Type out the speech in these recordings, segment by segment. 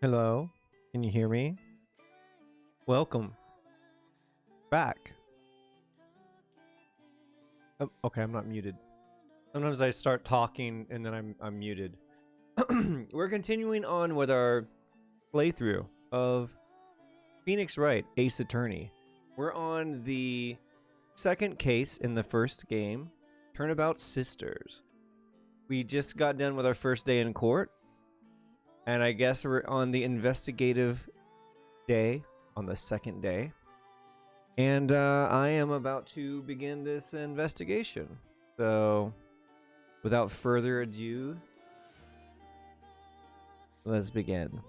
Hello, can you hear me? Welcome back. Oh, okay, I'm not muted. Sometimes I start talking and then I'm muted. We're continuing on with our playthrough of Phoenix Wright, Ace Attorney. We're on the second case in the first game, Turnabout Sisters. We just got done with our first day in court, and I guess we're on the investigative day on the second day. And I am about to begin this investigation. So, without further ado, let's begin.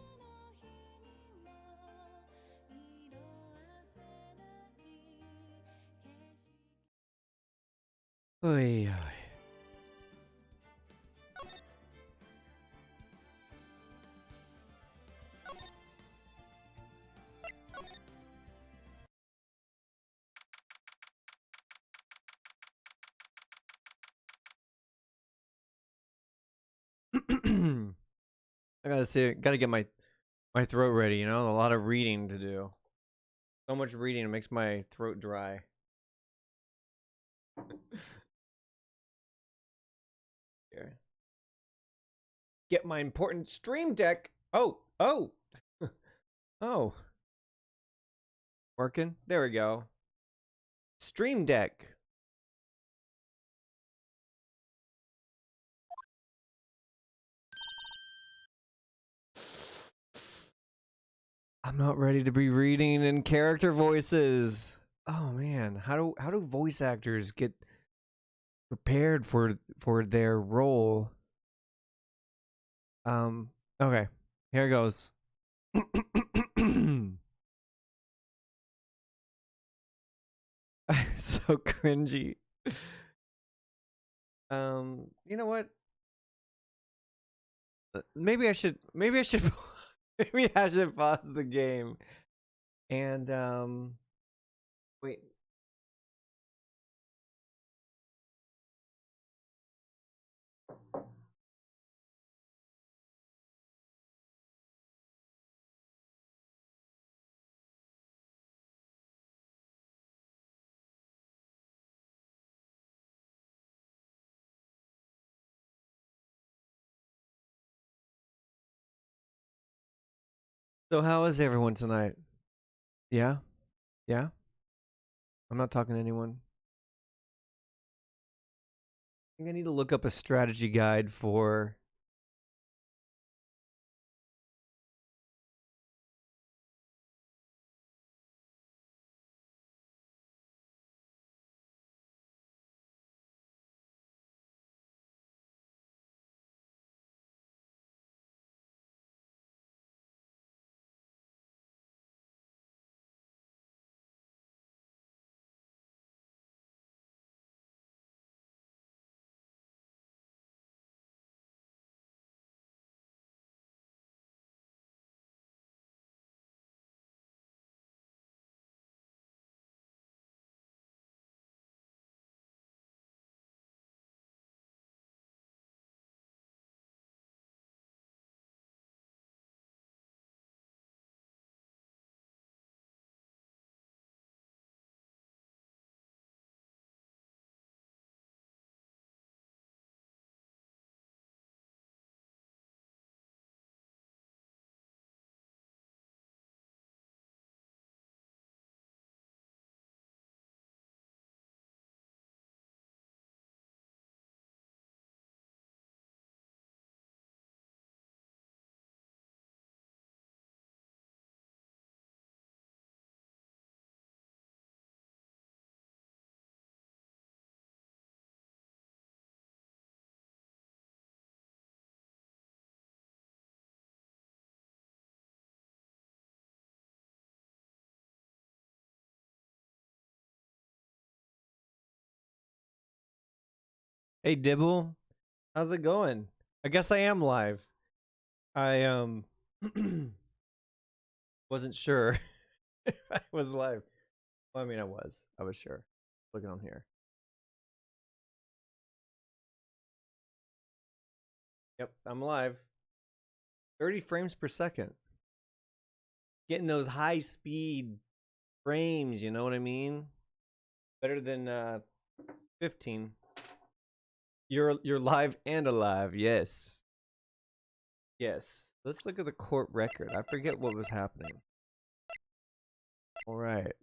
Oy, oy. I gotta get my throat ready. You know, a lot of reading to do. So much reading, it makes my throat dry. Here. Get my important stream deck. Oh, oh. Working? There we go. Stream deck. I'm not ready to be reading in character voices. Oh man, how do voice actors get prepared for their role? Okay. Here goes. So cringy. You know what? Maybe I should maybe I should pause the game and wait. So how is everyone tonight? Yeah? Yeah? I'm not talking to anyone. I think I need to look up a strategy guide for Hey Dibble, how's it going? I guess I am live. I wasn't sure if I was live. Well, I mean I was. I was sure. Looking on here. Yep, I'm live. 30 frames per second. Getting those high speed frames, you know what I mean? Better than 15. You're live and alive, yes. Yes. Let's look at the court record. I forget what was happening. Alright.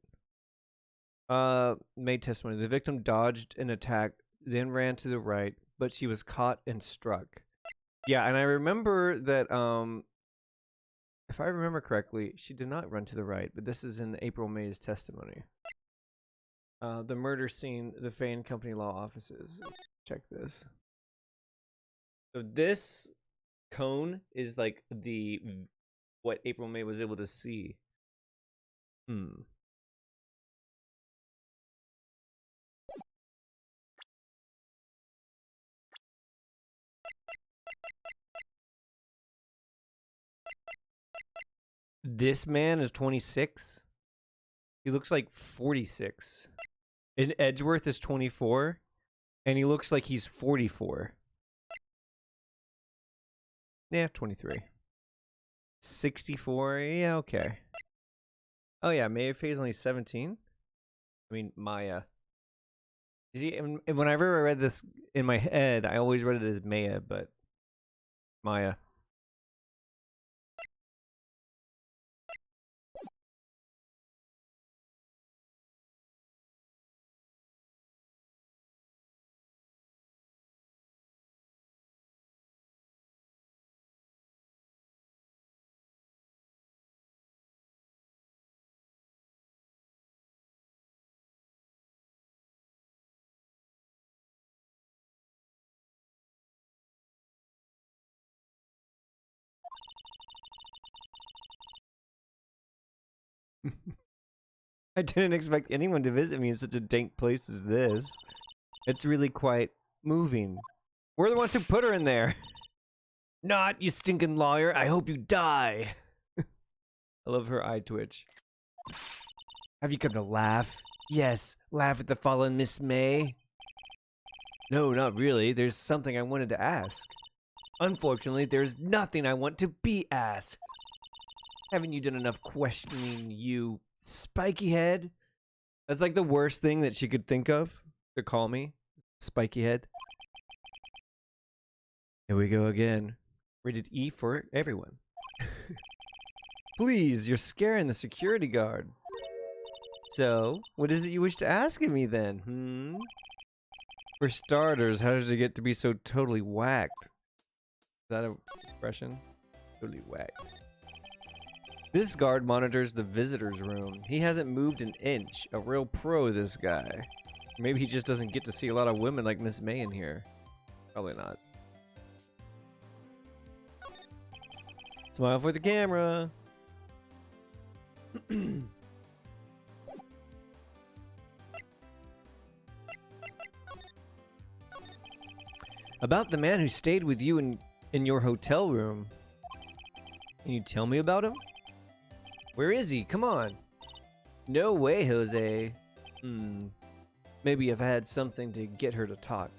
Made testimony. The victim dodged an attack, then ran to the right, but she was caught and struck. Yeah, and I remember that, if I remember correctly, she did not run to the right, but this is in April May's testimony. The murder scene, the Fane Company Law offices. Check this. So this cone is like what April May was able to see. This man is 26. He looks like 46. And Edgeworth is 24. And he looks like he's 44. Yeah, 23. 64. Yeah, okay. Oh, yeah. Maya Faye's only 17. I mean, Maya. See, whenever I read this in my head, I always read it as Maya, but Maya. I didn't expect anyone to visit me in such a dank place as this. It's really quite moving. We're the ones who put her in there. Not, you stinking lawyer. I hope you die. I love her eye twitch. Have you come to laugh? Yes, laugh at the fallen Miss May. No, not really. There's something I wanted to ask. Unfortunately, there's nothing I want to be asked. Haven't you done enough questioning, you spiky head? That's like the worst thing that she could think of to call me. Spiky head. Here we go again. Rated E for everyone. Please, you're scaring the security guard. So, what is it you wish to ask of me then, For starters, how does it get to be so totally whacked? Is that an expression? Totally whacked. This guard monitors the visitor's room. He hasn't moved an inch. A real pro, this guy. Maybe he just doesn't get to see a lot of women like Miss May in here. Probably not. Smile for the camera. About the man who stayed with you in your hotel room. Can you tell me about him? Where is he? Come on. No way, Jose. Maybe I've had something to get her to talk.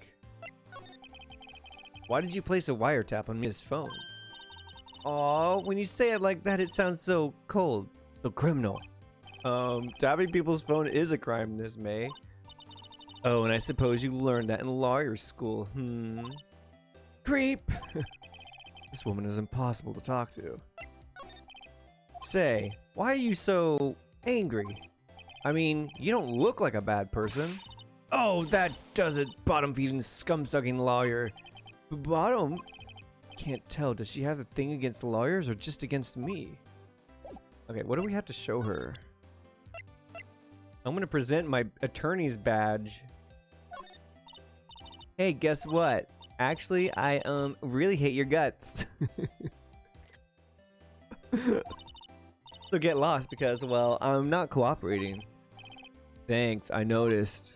Why did you place a wiretap on his phone? Aw, when you say it like that, it sounds so cold. So criminal. Tapping people's phone is a crime, Miss May. Oh, and I suppose you learned that in lawyer school. Creep! This woman is impossible to talk to. Say, why are you so angry? I mean, you don't look like a bad person. Oh, that does it, bottom-feeding, scum-sucking lawyer. Bottom? Can't tell. Does she have a thing against lawyers or just against me? Okay, what do we have to show her? I'm gonna present my attorney's badge. Hey, guess what? Actually, I really hate your guts. So get lost because, well, I'm not cooperating. Thanks, I noticed.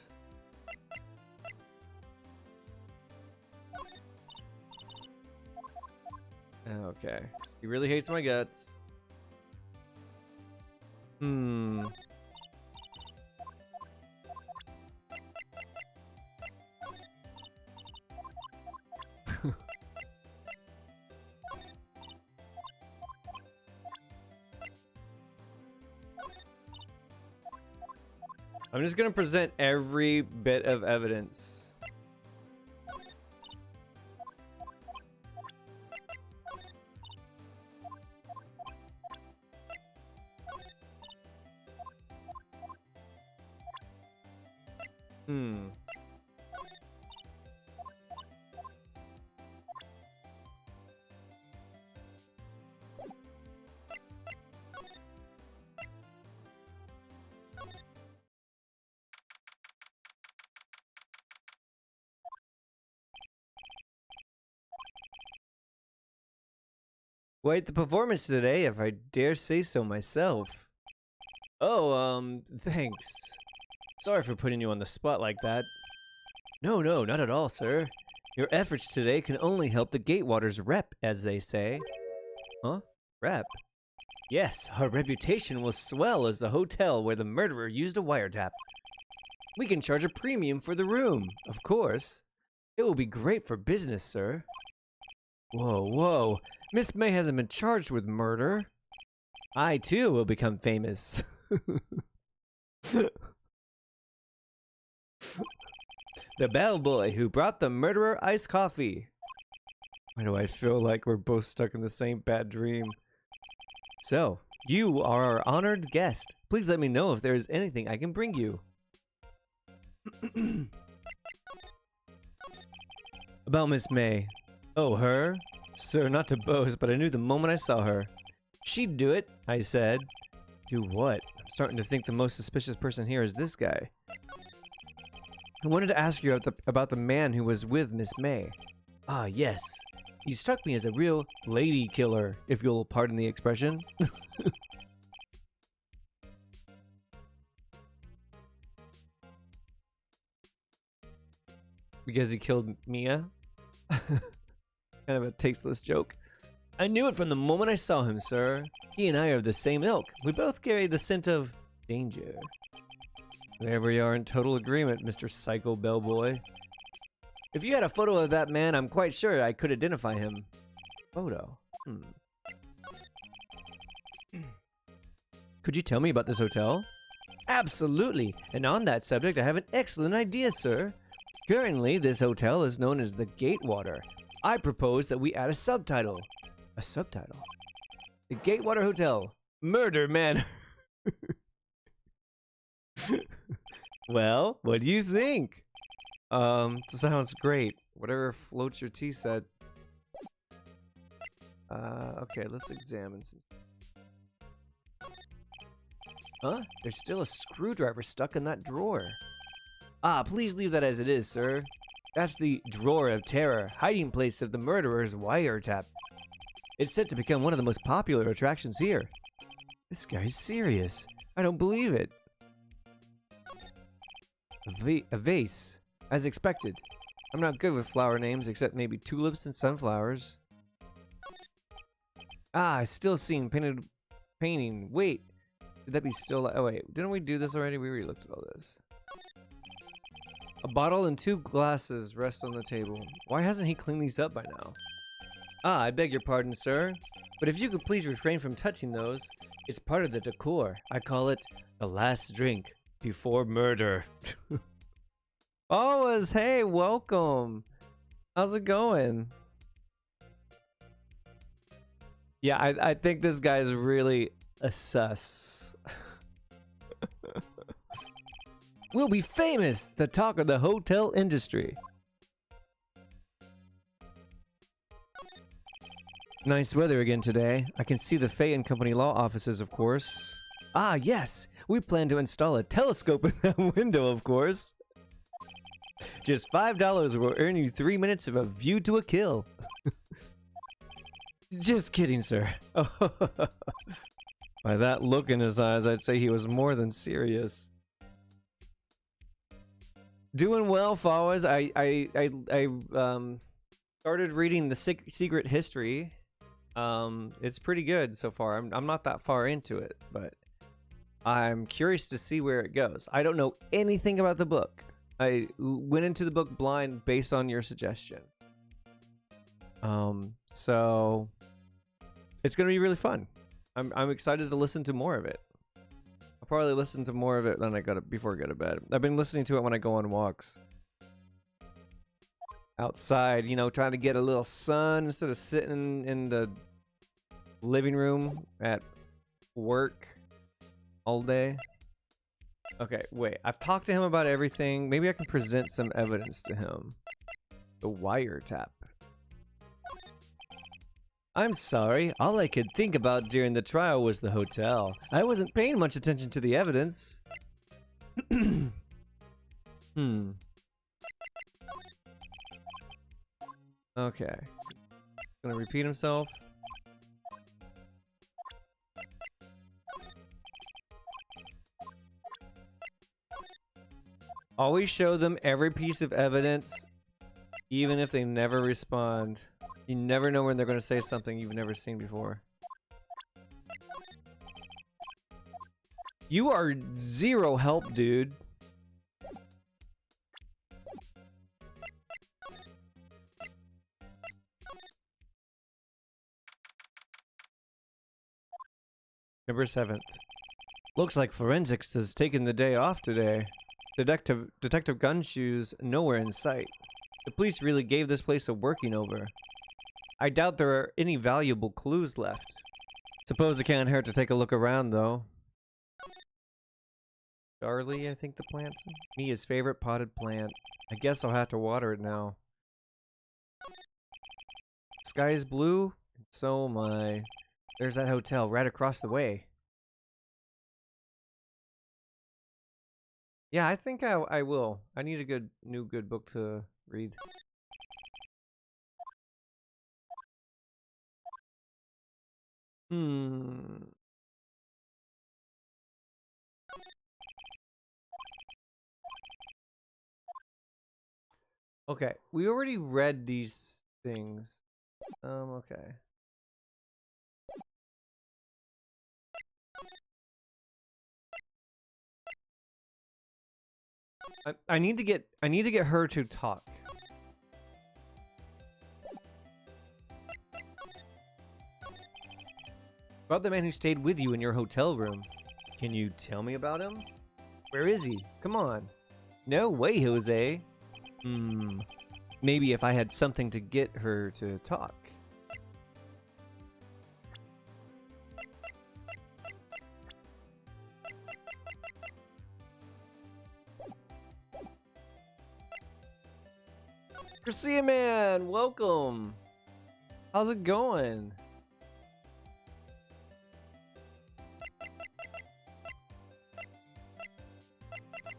Okay. He really hates my guts. I'm just gonna present every bit of evidence. Quite the performance today, if I dare say so myself. Oh, thanks. Sorry for putting you on the spot like that. No, not at all, sir. Your efforts today can only help the Gatewaters rep, as they say. Huh? Rep? Yes, our reputation will swell as the hotel where the murderer used a wiretap. We can charge a premium for the room, of course. It will be great for business, sir. Whoa. Miss May hasn't been charged with murder. I, too, will become famous. The bellboy who brought the murderer iced coffee. Why do I feel like we're both stuck in the same bad dream? So, you are our honored guest. Please let me know if there is anything I can bring you. About Miss May. Oh, her? Sir, not to boast, but I knew the moment I saw her. She'd do it, I said. Do what? I'm starting to think the most suspicious person here is this guy. I wanted to ask you about the man who was with Miss May. Ah, yes. He struck me as a real lady killer, if you'll pardon the expression. Because he killed Mia? Kind of a tasteless joke. I knew it from the moment I saw him, sir. He and I are of the same ilk. We both carry the scent of danger. There we are in total agreement, Mr. Psycho Bellboy. If you had a photo of that man, I'm quite sure I could identify him. Photo? Could you tell me about this hotel? Absolutely! And on that subject, I have an excellent idea, sir. Currently, this hotel is known as the Gatewater. I propose that we add a subtitle. A subtitle? The Gatewater Hotel. Murder Manor. Well, what do you think? Sounds great. Whatever floats your tea said. Okay, let's examine some. Huh? There's still a screwdriver stuck in that drawer. Ah, please leave that as it is, sir. That's the Drawer of Terror, hiding place of the murderer's wiretap. It's set to become one of the most popular attractions here. This guy's serious. I don't believe it. A vase. As expected. I'm not good with flower names except maybe tulips and sunflowers. Ah, I still seen painted painting. Wait. Did that be still? Oh wait, didn't we do this already? We already looked at all this. A bottle and 2 glasses rest on the table. Why hasn't he cleaned these up by now? Ah, I beg your pardon, sir. But if you could please refrain from touching those. It's part of the decor. I call it the last drink before murder. Always, hey, welcome. How's it going? Yeah, I think this guy's really a sus. We'll be famous, the talk of the hotel industry. Nice weather again today. I can see the Fay and Company law offices, of course. Ah, yes. We plan to install a telescope in that window, of course. Just $5 will earn you 3 minutes of a view to a kill. Just kidding, sir. By that look in his eyes, I'd say he was more than serious. Doing well, followers. I started reading the Secret History. It's pretty good so far. I'm not that far into it, but I'm curious to see where it goes. I don't know anything about the book. I went into the book blind based on your suggestion. So it's gonna be really fun. I'm excited to listen to more of it. I'll probably listen to more of it than before I go to bed. I've been listening to it when I go on walks. Outside, you know, trying to get a little sun instead of sitting in the living room at work all day. Okay, wait. I've talked to him about everything. Maybe I can present some evidence to him. The wiretap. I'm sorry. All I could think about during the trial was the hotel. I wasn't paying much attention to the evidence. Okay. Gonna repeat himself. Always show them every piece of evidence, even if they never respond. You never know when they're gonna say something you've never seen before. You are zero help, dude. November 7th. Looks like forensics has taken the day off today. Detective Gunshoe's nowhere in sight. The police really gave this place a working over. I doubt there are any valuable clues left. Suppose it can't hurt to take a look around, though. Charlie, I think the plant's Mia's favorite potted plant. I guess I'll have to water it now. Sky is blue, and so am I. There's that hotel right across the way. Yeah, I think I will. I need a new good book to read. Okay, we already read these things. Okay. I need to get her to talk. About the man who stayed with you in your hotel room. Can you tell me about him? Where is he? Come on. No way, Jose. Maybe if I had something to get her to talk. Garcia Man, welcome. How's it going?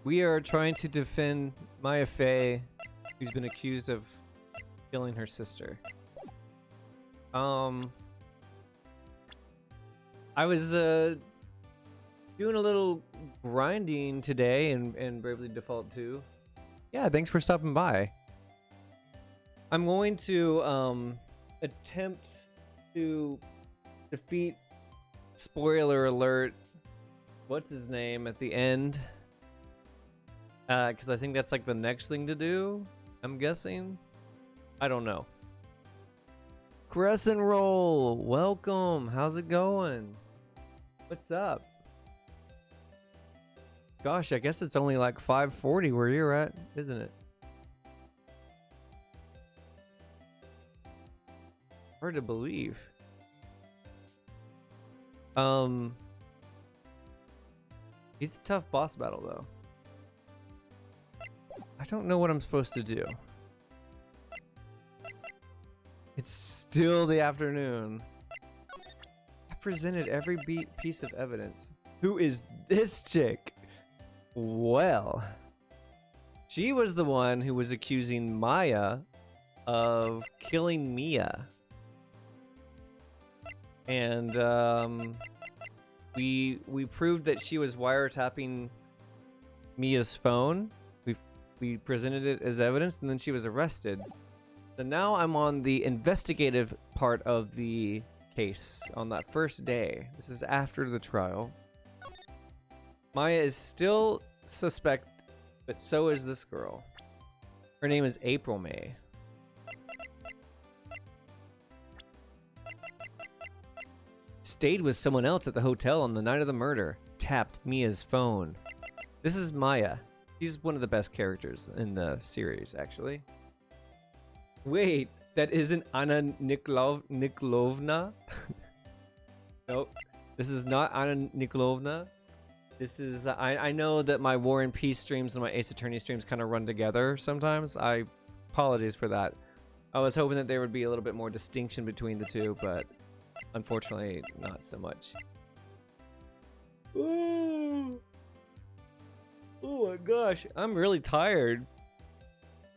We are trying to defend Maya Fey, who's been accused of killing her sister. I was doing a little grinding today in Bravely Default 2. Yeah, thanks for stopping by. I'm going to attempt to defeat, spoiler alert, what's his name at the end? Because I think that's like the next thing to do, I'm guessing. I don't know. Crescent Roll, welcome. How's it going? What's up? Gosh, I guess it's only like 5:40 where you're at, isn't it? Hard to believe. He's a tough boss battle though. I don't know what I'm supposed to do. It's still the afternoon. I presented every piece of evidence. Who is this chick? Well, she was the one who was accusing Maya of killing Mia. And we proved that she was wiretapping Mia's phone. We presented it as evidence, and then she was arrested. So now I'm on the investigative part of the case on that first day. This is after the trial. Maya is still suspect, but so is this girl. Her name is April May. Stayed with someone else at the hotel on the night of the murder. tapped Mia's phone. This is Maya. She's one of the best characters in the series, actually. Wait, that isn't Anna Niklovna? Nope. This is not Anna Niklovna. This is... I know that my War and Peace streams and my Ace Attorney streams kind of run together sometimes. I apologize for that. I was hoping that there would be a little bit more distinction between the two, but unfortunately, not so much. Ooh. Oh my gosh, I'm really tired.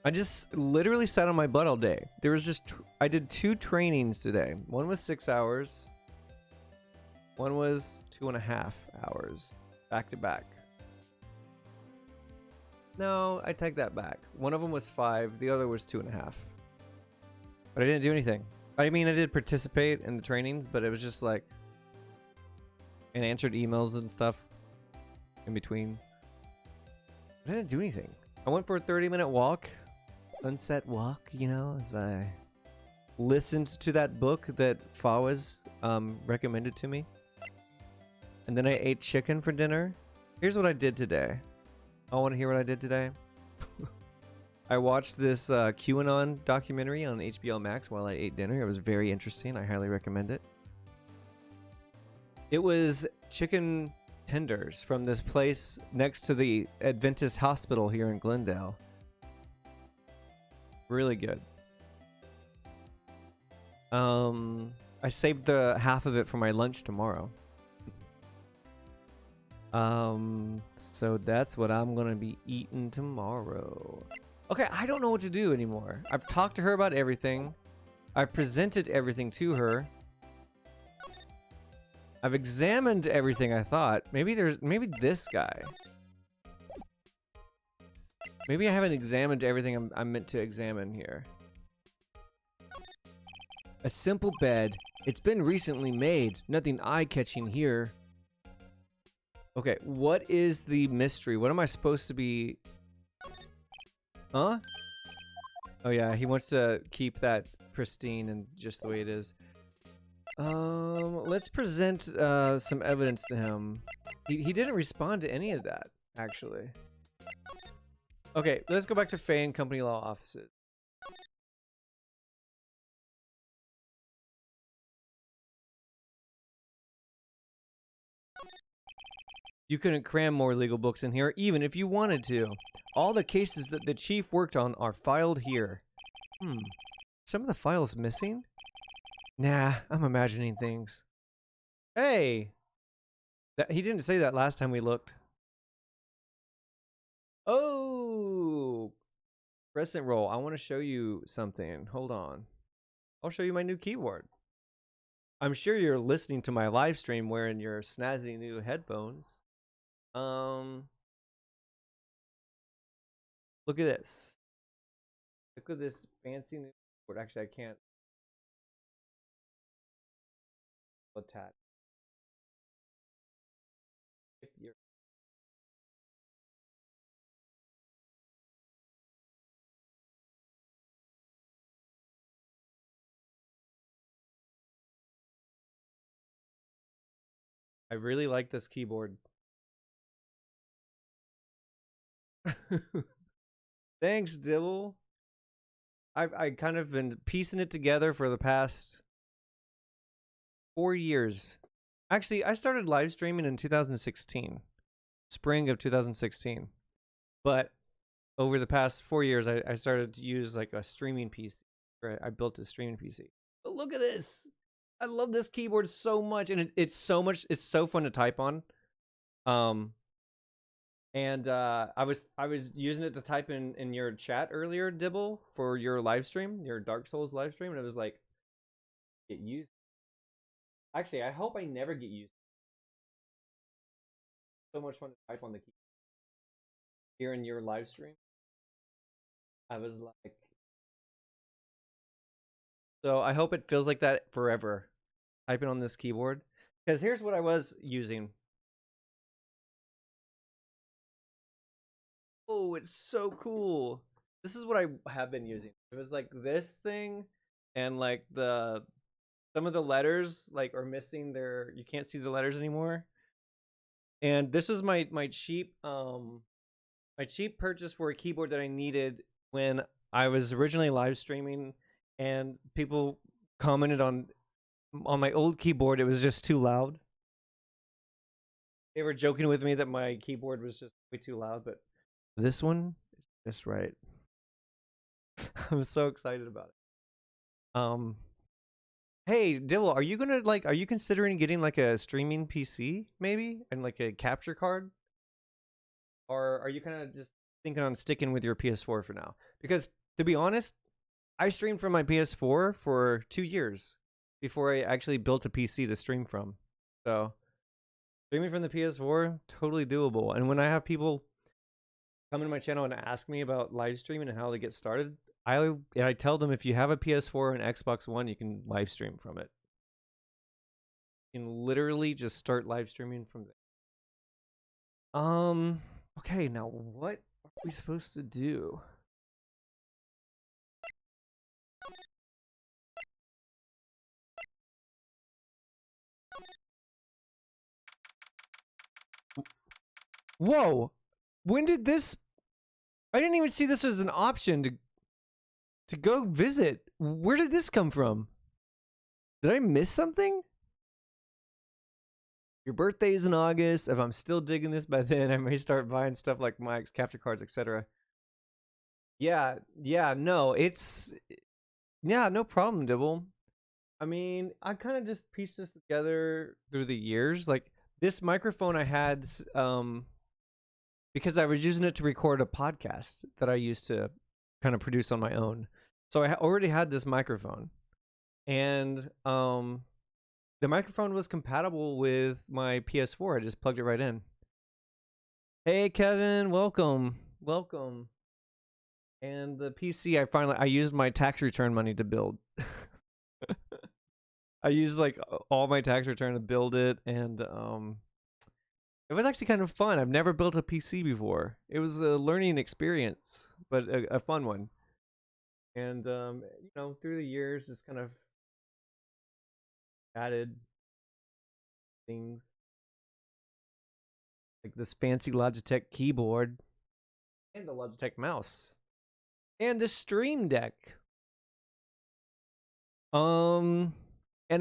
I just literally sat on my butt all day. There was just... I did 2 trainings today. One was 6 hours. One was 2.5 hours. Back to back. No, I take that back. One of them was 5. The other was 2.5. But I didn't do anything. I mean, I did participate in the trainings, but it was just like... and answered emails and stuff in between. I didn't do anything. I went for a 30-minute walk. Sunset walk, you know, as I listened to that book that Fawaz recommended to me. And then I ate chicken for dinner. Here's what I did today. I want to hear what I did today. I watched this QAnon documentary on HBO Max while I ate dinner. It was very interesting. I highly recommend it. It was chicken tenders from this place next to the Adventist Hospital here in Glendale. Really good. I saved the half of it for my lunch tomorrow. So that's what I'm gonna be eating tomorrow. Okay, I don't know what to do anymore. I've talked to her about everything. I've presented everything to her. I've examined everything I thought. Maybe this guy. Maybe I haven't examined everything I'm meant to examine here. A simple bed. It's been recently made. Nothing eye-catching here. Okay, what is the mystery? What am I supposed to be... Huh? Oh yeah, he wants to keep that pristine and just the way it is. Let's present some evidence to him. He didn't respond to any of that, actually. Okay, let's go back to Faye and Company Law offices. You couldn't cram more legal books in here, even if you wanted to. All the cases that the chief worked on are filed here. Some of the files missing? Nah, I'm imagining things. Hey! He didn't say that last time we looked. Oh! Crescent roll. I want to show you something. Hold on. I'll show you my new keyboard. I'm sure you're listening to my live stream wearing your snazzy new headphones. Look at this. Look at this fancy new keyboard. Actually, I can't attach. I really like this keyboard. Thanks, Dibble. I kind of been piecing it together for the past 4 years. Actually, I started live streaming in 2016. Spring of 2016. But over the past 4 years, I started to use like a streaming PC. Right? I built a streaming PC. But look at this. I love this keyboard so much, and it's so fun to type on. I was using it to type in your chat earlier, Dibble, for your live stream, your Dark Souls live stream, and it was like, get used. Actually, I hope I never get used. So much fun to type on the key here in your live stream. I was like, so I hope it feels like that forever, typing on this keyboard. Because here's what I was using. Oh, it's so cool. This is what I have been using. It was like this thing, and like some of the letters like are missing their, you can't see the letters anymore. And this was my cheap purchase for a keyboard that I needed when I was originally live streaming, and people commented on my old keyboard it was just too loud. They were joking with me that my keyboard was just way too loud, but this one is just right. I'm so excited about it. Hey, Dibble, are you gonna are you considering getting like a streaming PC maybe and like a capture card? Or are you kind of just thinking on sticking with your PS4 for now? Because to be honest, I streamed from my PS4 for 2 years before I actually built a PC to stream from. So streaming from the PS4, totally doable. And when I have people come into my channel and ask me about live streaming and how they get started, I tell them if you have a PS4 and Xbox One, you can live stream from it. You can literally just start live streaming from there. Okay, now what are we supposed to do? Whoa! When did this? I didn't even see this as an option to go visit. Where did this come from? Did I miss something? Your birthday is in August. If I'm still digging this by then, I may start buying stuff like mics, capture cards, etc. Yeah, no, no problem, Dibble. I mean, I kind of just pieced this together through the years. Like this microphone I had, because I was using it to record a podcast that I used to kind of produce on my own. So I already had this microphone, and the microphone was compatible with my PS4. I just plugged it right in. Hey, Kevin, welcome. And the PC, I used my tax return money to build. I used like all my tax return to build it, and it was actually kind of fun. I've never built a PC before. It was a learning experience, but a fun one. And through the years, just kind of added things like this fancy Logitech keyboard and the Logitech mouse and the Stream Deck. And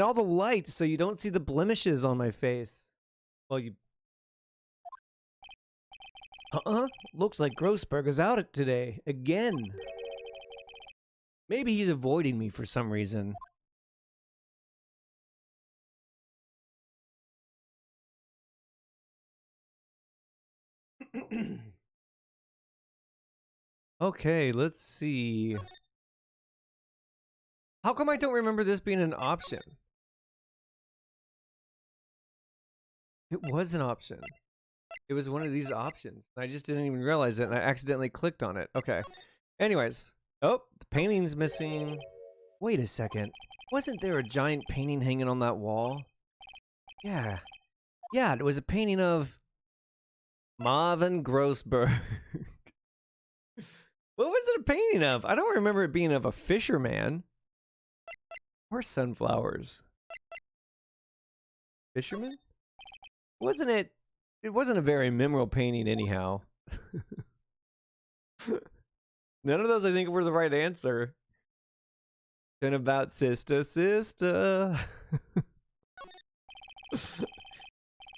all the lights so you don't see the blemishes on my face. Well, you looks like Grossberger's out today again. Maybe he's avoiding me for some reason. Okay, let's see. How come I don't remember this being an option? It was an option. It was one of these options. I just didn't even realize it, and I accidentally clicked on it. Okay. Anyways. Oh, the painting's missing. Wait a second. Wasn't there a giant painting hanging on that wall? Yeah. Yeah, it was a painting of Marvin Grossberg. What was it a painting of? I don't remember it being of a fisherman. Or sunflowers. Fisherman? Wasn't it? It wasn't a very memorable painting anyhow. None of those I think were the right answer. Turnabout, sister.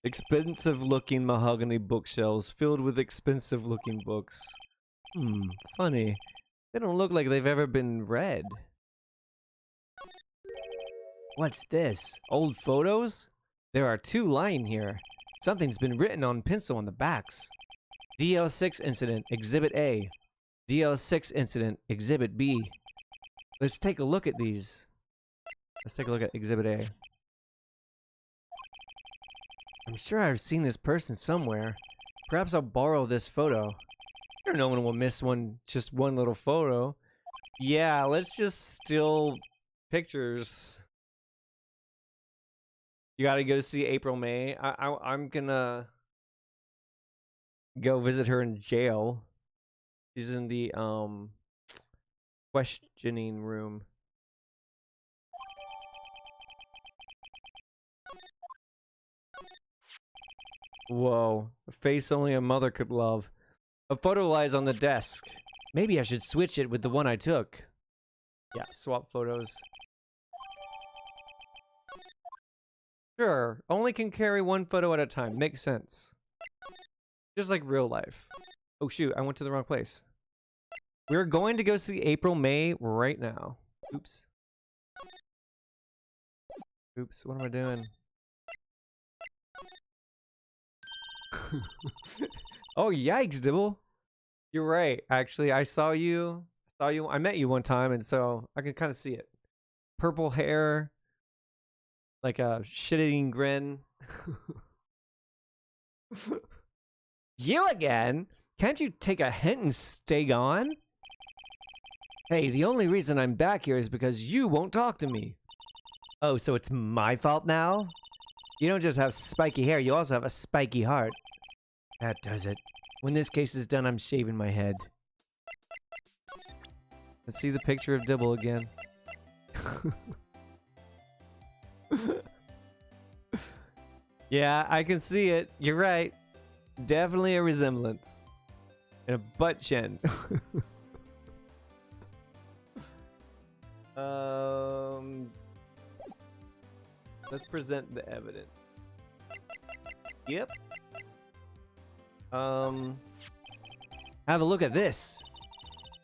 Expensive looking mahogany bookshelves filled with expensive looking books. Funny. They don't look like they've ever been read. What's this? Old photos? There are 2 lying here. Something's been written on pencil on the backs. DL6 incident, Exhibit A. DL6 incident, Exhibit B. Let's take a look at these. Let's take a look at Exhibit A. I'm sure I've seen this person somewhere. Perhaps I'll borrow this photo. Sure, no one will miss just one little photo. Yeah, let's just steal pictures. You gotta go see April May. I'm gonna go visit her in jail. She's in the questioning room. Whoa. A face only a mother could love. A photo lies on the desk. Maybe I should switch it with the one I took. Yeah, swap photos. Sure, only can carry one photo at a time. Makes sense. Just like real life. Oh shoot, I went to the wrong place. We're going to go see April May right now. Oops. Oops, what am I doing? Oh, yikes, Dibble. You're right. Actually, I saw you. I met you one time, and so I can kind of see it. Purple hair. Like a shit-eating grin. You again? Can't you take a hint and stay gone? Hey, the only reason I'm back here is because you won't talk to me. Oh, so it's my fault now? You don't just have spiky hair, you also have a spiky heart. That does it. When this case is done, I'm shaving my head. Let's see the picture of Dibble again. Yeah, I can see it. You're right. Definitely a resemblance. And a butt chin. Let's present the evidence. Yep. Have a look at this.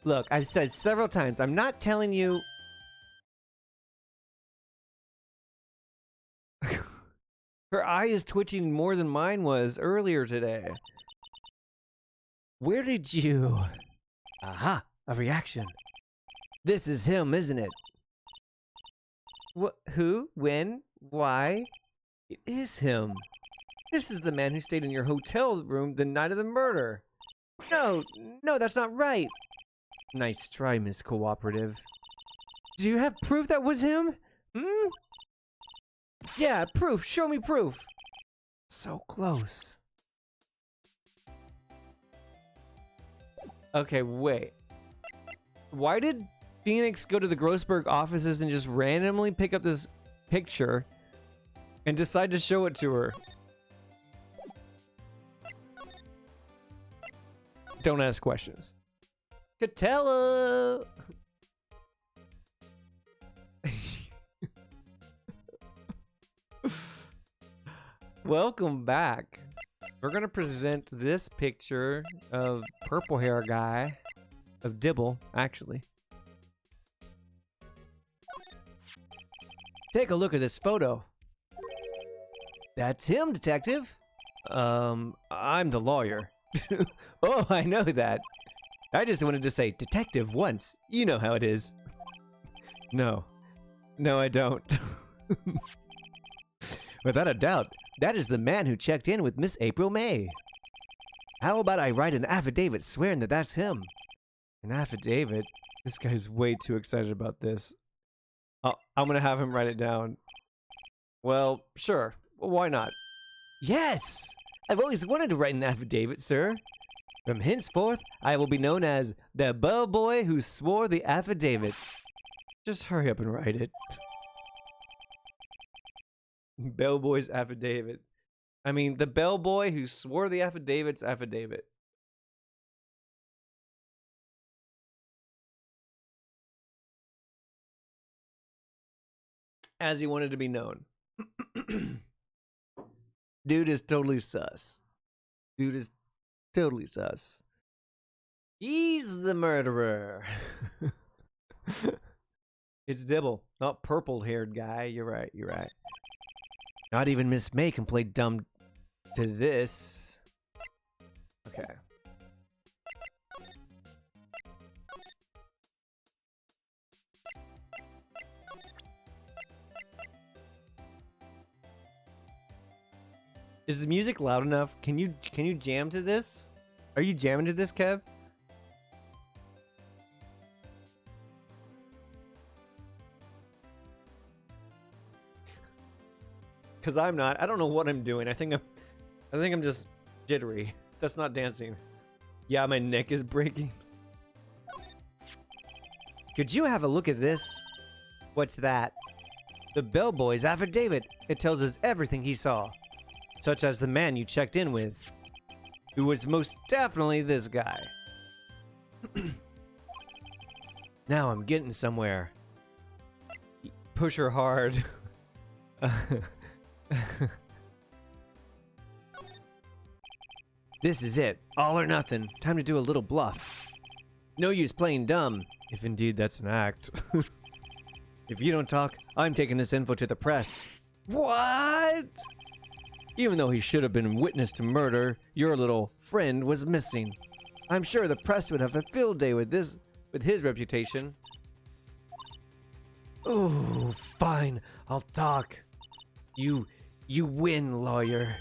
Look, I've said several times, I'm not telling you. Her eye is twitching more than mine was earlier today. Where did you... Aha! A reaction. This is him, isn't it? What? Who? When? Why? It is him. This is the man who stayed in your hotel room the night of the murder. No, that's not right. Nice try, Miss Cooperative. Do you have proof that was him? Hmm? Yeah, proof. Show me proof. So close. Okay, wait. Why did Phoenix go to the Grossberg offices and just randomly pick up this picture and decide to show it to her? Don't ask questions. Catella! Welcome back. We're gonna present this picture of purple hair guy, of Dibble, actually. Take a look at this photo. That's him, detective. I'm the lawyer. Oh, I know that. I just wanted to say detective once. You know how it is. No, I don't. Without a doubt, that is the man who checked in with Miss April May. How about I write an affidavit swearing that that's him? An affidavit? This guy's way too excited about this. I'm gonna have him write it down. Well, sure. Why not? Yes! I've always wanted to write an affidavit, sir. From henceforth, I will be known as the bellboy who swore the affidavit. Just hurry up and write it. Bellboy's affidavit. I mean, the bellboy who swore the affidavit's affidavit. As he wanted to be known. Dude is totally sus. Dude is totally sus. He's the murderer. It's Dibble, not purple-haired guy. You're right. Not even Miss May can play dumb to this. Okay. Is the music loud enough? Can you jam to this? Are you jamming to this, Kev? Cause I'm not. I don't know what I'm doing. I think I'm just jittery. That's not dancing. Yeah, my neck is breaking. Could you have a look at this? What's that? The bellboy's affidavit. It tells us everything he saw. such as the man you checked in with, who was most definitely this guy. Now I'm getting somewhere. Push her hard. This is it. All or nothing. Time to do a little bluff. No use playing dumb, if indeed that's an act. If you don't talk, I'm taking this info to the press. What? Even though he should have been witness to murder, your little friend was missing. I'm sure the press would have a field day with his reputation. Oh, fine. I'll talk. You win, lawyer.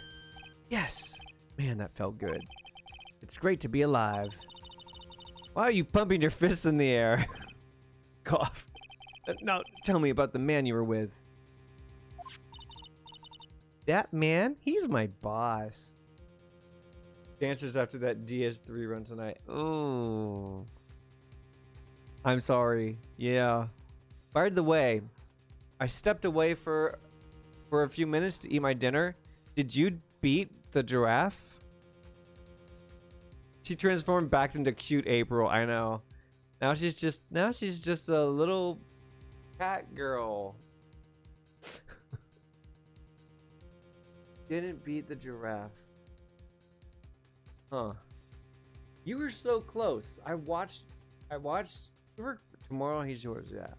Yes. Man, that felt good. It's great to be alive. Why are you pumping your fists in the air? Cough. Now, tell me about the man you were with. That man? He's my boss. Dancers after that DS3 run tonight. Oh. I'm sorry. Yeah. By the way, I stepped away for a few minutes to eat my dinner. Did you beat the giraffe? She transformed back into cute April. I know. Now she's just a little cat girl. Didn't beat the giraffe. Huh. You were so close. I watched. Tomorrow he's yours. Yeah.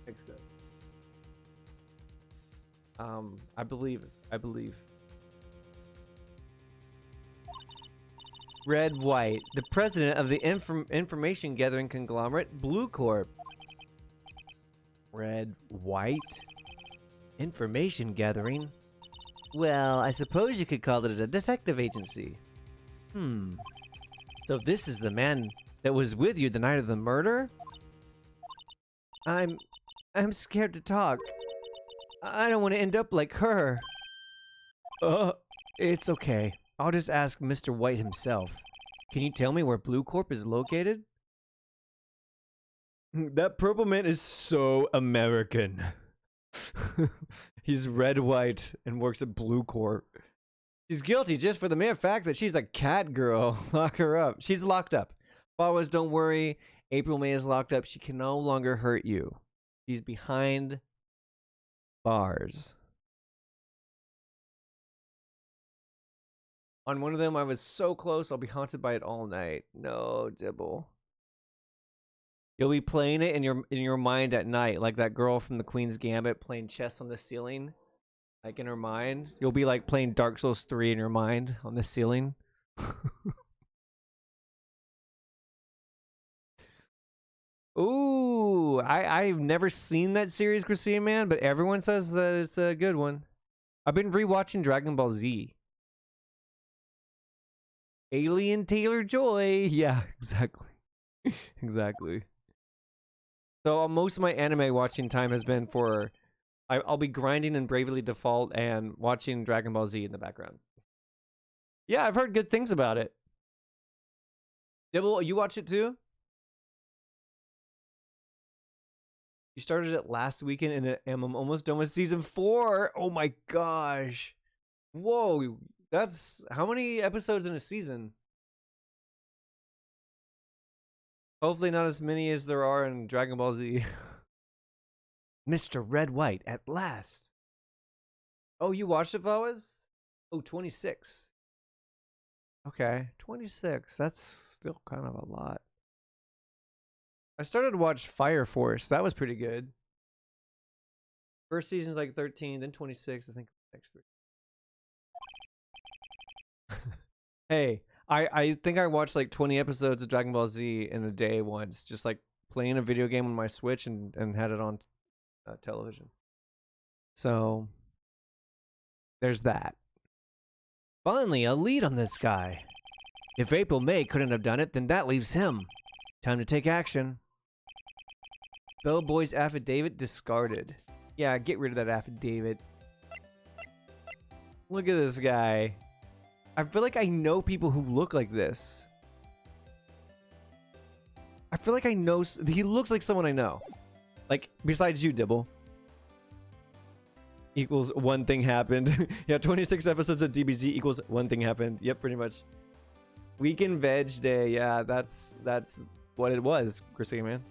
Except. I believe. Red White, the president of the information gathering conglomerate Blue Corp. Red White? Information gathering? Well, I suppose you could call it a detective agency. So this is the man that was with you the night of the murder? I'm scared to talk. I don't want to end up like her. It's okay. I'll just ask Mr. White himself. Can you tell me where Blue Corp is located? That purple man is so American. He's red white and works at Blue Corp. She's guilty just for the mere fact that she's a cat girl. Lock her up. She's locked up. Followers, don't worry. April May is locked up. She can no longer hurt you. She's behind bars. On one of them, I was so close, I'll be haunted by it all night. No, Dibble. You'll be playing it in your mind at night, like that girl from the Queen's Gambit playing chess on the ceiling. Like in her mind. You'll be like playing Dark Souls 3 in your mind on the ceiling. Ooh, I've never seen that series, Christina, man, but everyone says that it's a good one. I've been rewatching Dragon Ball Z. Alien Taylor Joy. Yeah, exactly. Exactly. So most of my anime watching time has been for I'll be grinding in Bravely Default and watching Dragon Ball Z in the background. Yeah, I've heard good things about it. Dibble, you watch it too? You started it last weekend and I'm almost done with season 4. Oh my gosh. Whoa. That's how many episodes in a season? Hopefully not as many as there are in Dragon Ball Z. Mr. Red White, at last. Oh, you watched it, Flowers? Oh, 26. Okay, 26. That's still kind of a lot. I started to watch Fire Force. That was pretty good. First season's like 13, then 26. I think next 3. Hey, I think I watched like 20 episodes of Dragon Ball Z in a day once, just like playing a video game on my Switch and had it on television. So there's that. Finally, a lead on this guy. If April May couldn't have done it, then that leaves him. Time to take action. Bellboy's affidavit discarded. Yeah, get rid of that affidavit. Look at this guy. I feel like I know people who look like this. I feel like I know... He looks like someone I know. Like, besides you, Dibble. equals one thing happened. Yeah, 26 episodes of DBZ equals one thing happened. Yep, pretty much. Weekend Veg Day. Yeah, that's what it was, Chrissy, man.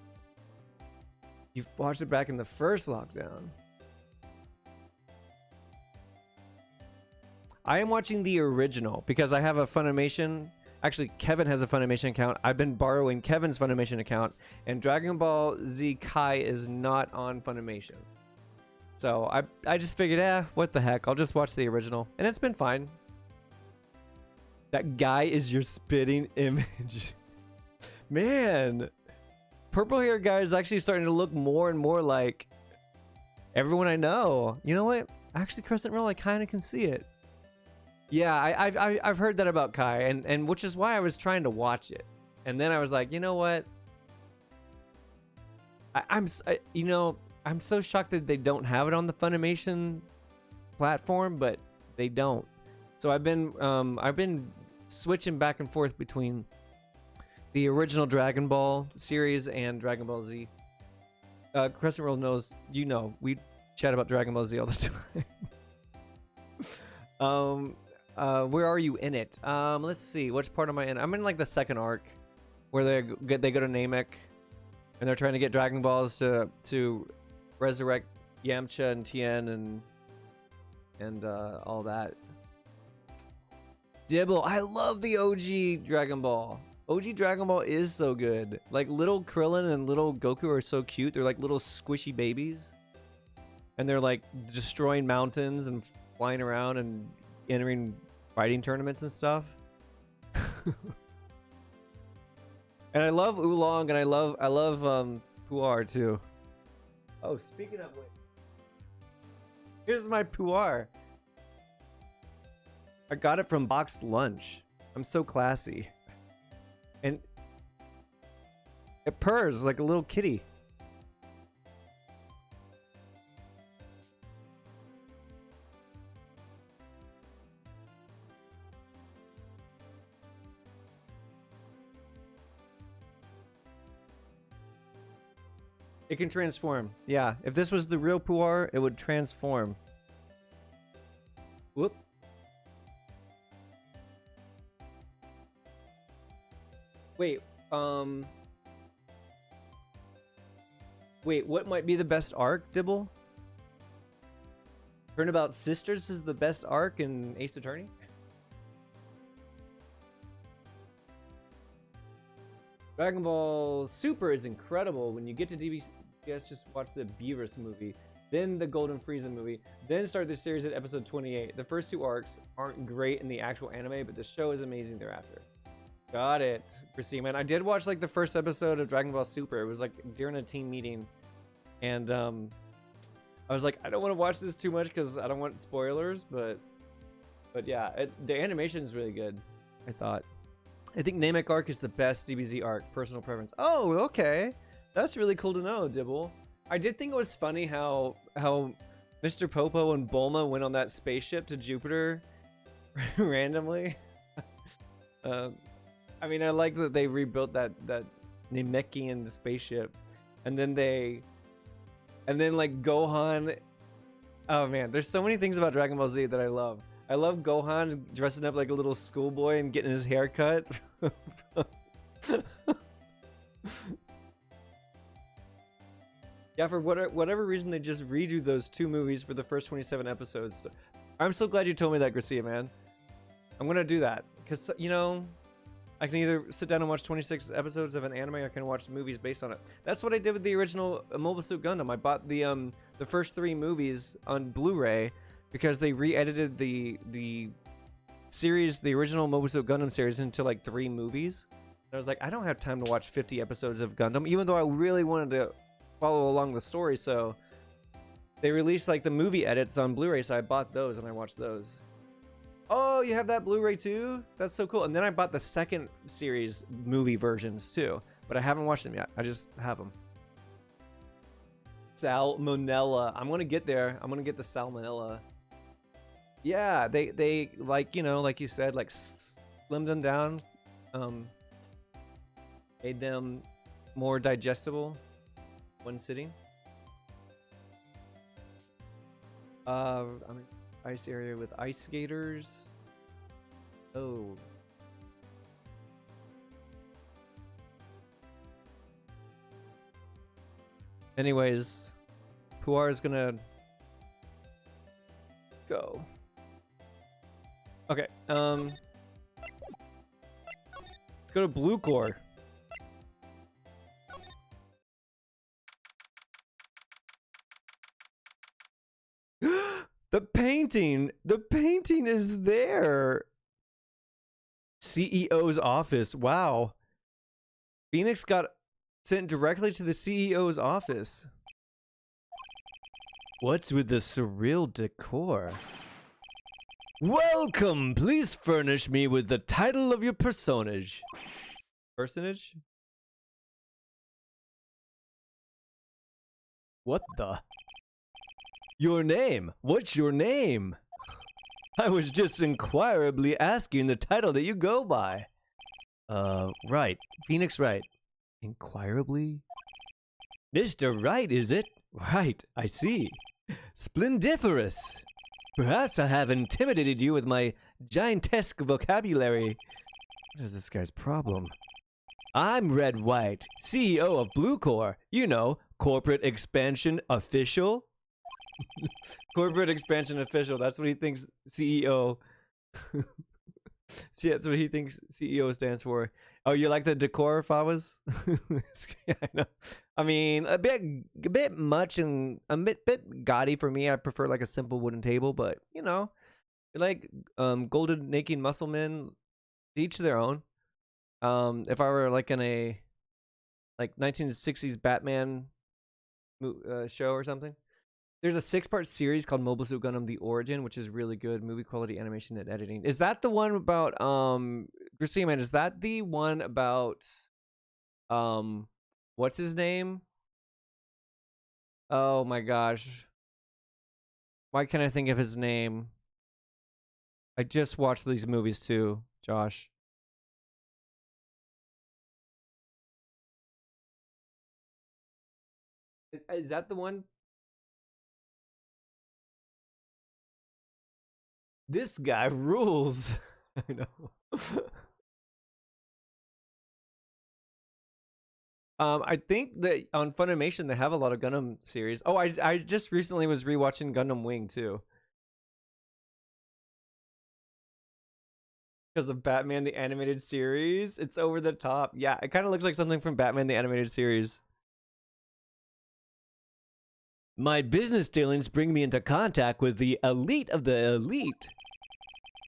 You've watched it back in the first lockdown. I am watching the original because I have a Funimation. Actually, Kevin has a Funimation account. I've been borrowing Kevin's Funimation account, and Dragon Ball Z Kai is not on Funimation. So I just figured, what the heck? I'll just watch the original, and it's been fine. That guy is your spitting image. Man, purple hair guy is actually starting to look more and more like everyone I know. You know what? Actually, Crescent Roll, I kind of can see it. Yeah, I've heard that about Kai, and which is why I was trying to watch it, and then I was like, you know what? I'm so shocked that they don't have it on the Funimation platform, but they don't. So I've been switching back and forth between the original Dragon Ball series and Dragon Ball Z. Crescent Roll knows, we chat about Dragon Ball Z all the time. Where are you in it? Let's see, which part am I in? I'm in like the second arc, where they go to Namek, and they're trying to get Dragon Balls to resurrect Yamcha and Tien and all that. Dibble, I love the OG Dragon Ball. OG Dragon Ball is so good. Like little Krillin and little Goku are so cute. They're like little squishy babies, and they're like destroying mountains and flying around and entering fighting tournaments and stuff. And I love Oolong, and I love Puar too. Oh, speaking of which, here's my Puar. I got it from Boxed Lunch. I'm so classy. And it purrs like a little kitty. It can transform. Yeah, if this was the real Puar, it would transform. Whoop. Wait, wait, what might be the best arc, Dibble? Turnabout Sisters is the best arc in Ace Attorney? Dragon Ball Super is incredible. When you get to DBS, just watch the Beerus movie, then the Golden Frieza movie, then start the series at episode 28. The first two arcs aren't great in the actual anime, but the show is amazing thereafter. Got it, Christine, man. I did watch like the first episode of Dragon Ball Super. It was like during a team meeting, and I was like, I don't want to watch this too much because I don't want spoilers, but yeah, the animation is really good. I thought. I think Namek arc is the best DBZ arc. Personal preference. Oh, okay, that's really cool to know, Dibble. I did think it was funny how Mr. Popo and Bulma went on that spaceship to Jupiter randomly. I mean, I like that they rebuilt that Namekian spaceship, and then like Gohan. Oh man, there's so many things about Dragon Ball Z that I love. I love Gohan dressing up like a little schoolboy and getting his hair cut. Yeah, for whatever reason, they just redo those two movies for the first 27 episodes. So, I'm so glad you told me that, Garcia, man. I'm gonna do that because I can either sit down and watch 26 episodes of an anime, or I can watch movies based on it. That's what I did with the original Mobile Suit Gundam. I bought the first 3 movies on Blu-ray because they re-edited the series, the original Mobile Suit Gundam series, into like 3 movies. And I was like, I don't have time to watch 50 episodes of Gundam, even though I really wanted to follow along the story. So they released like the movie edits on Blu-ray, so I bought those and I watched those. Oh, you have that Blu-ray too? That's so cool. And then I bought the second series movie versions too, but I haven't watched them yet. I just have them. Salmonella. I'm gonna get there. I'm gonna get the salmonella. Yeah, they like, like you said, like slimmed them down, made them more digestible one sitting. I'm in ice area with ice skaters. Oh. Anyways, Puar is gonna go. Okay, let's go to Blue Core. The painting is there. CEO's office. Wow. Phoenix got sent directly to the CEO's office. What's with the surreal decor? Welcome! Please furnish me with the title of your personage. Personage? What the? Your name? What's your name? I was just inquirably asking the title that you go by. Right. Phoenix Wright. Inquirably? Mr. Wright, is it? Right, I see. Splendiferous. Perhaps I have intimidated you with my giantesque vocabulary. What is this guy's problem? I'm Red White, CEO of Blue Core. You know, corporate expansion official. Corporate expansion official. That's what he thinks CEO. See, that's what he thinks CEO stands for. Oh, you like the decor, Fawas? Yeah, I know. I mean, a bit much and a bit gaudy for me. I prefer like a simple wooden table, but you know, like golden naked muscle men, each their own. If I were like in a like 1960s Batman show or something. There's a 6-part series called Mobile Suit Gundam: The Origin, which is really good. Movie quality, animation, and editing. Is that the one about Christina, man? Is that the one about what's his name? Oh my gosh. Why can't I think of his name? I just watched these movies too, Josh. Is that the one? This guy rules. I know. I think that on Funimation they have a lot of Gundam series. Oh, I just recently was rewatching Gundam Wing too. Because of Batman the Animated Series. It's over the top. Yeah, it kind of looks like something from Batman the Animated Series. My business dealings bring me into contact with the elite of the elite.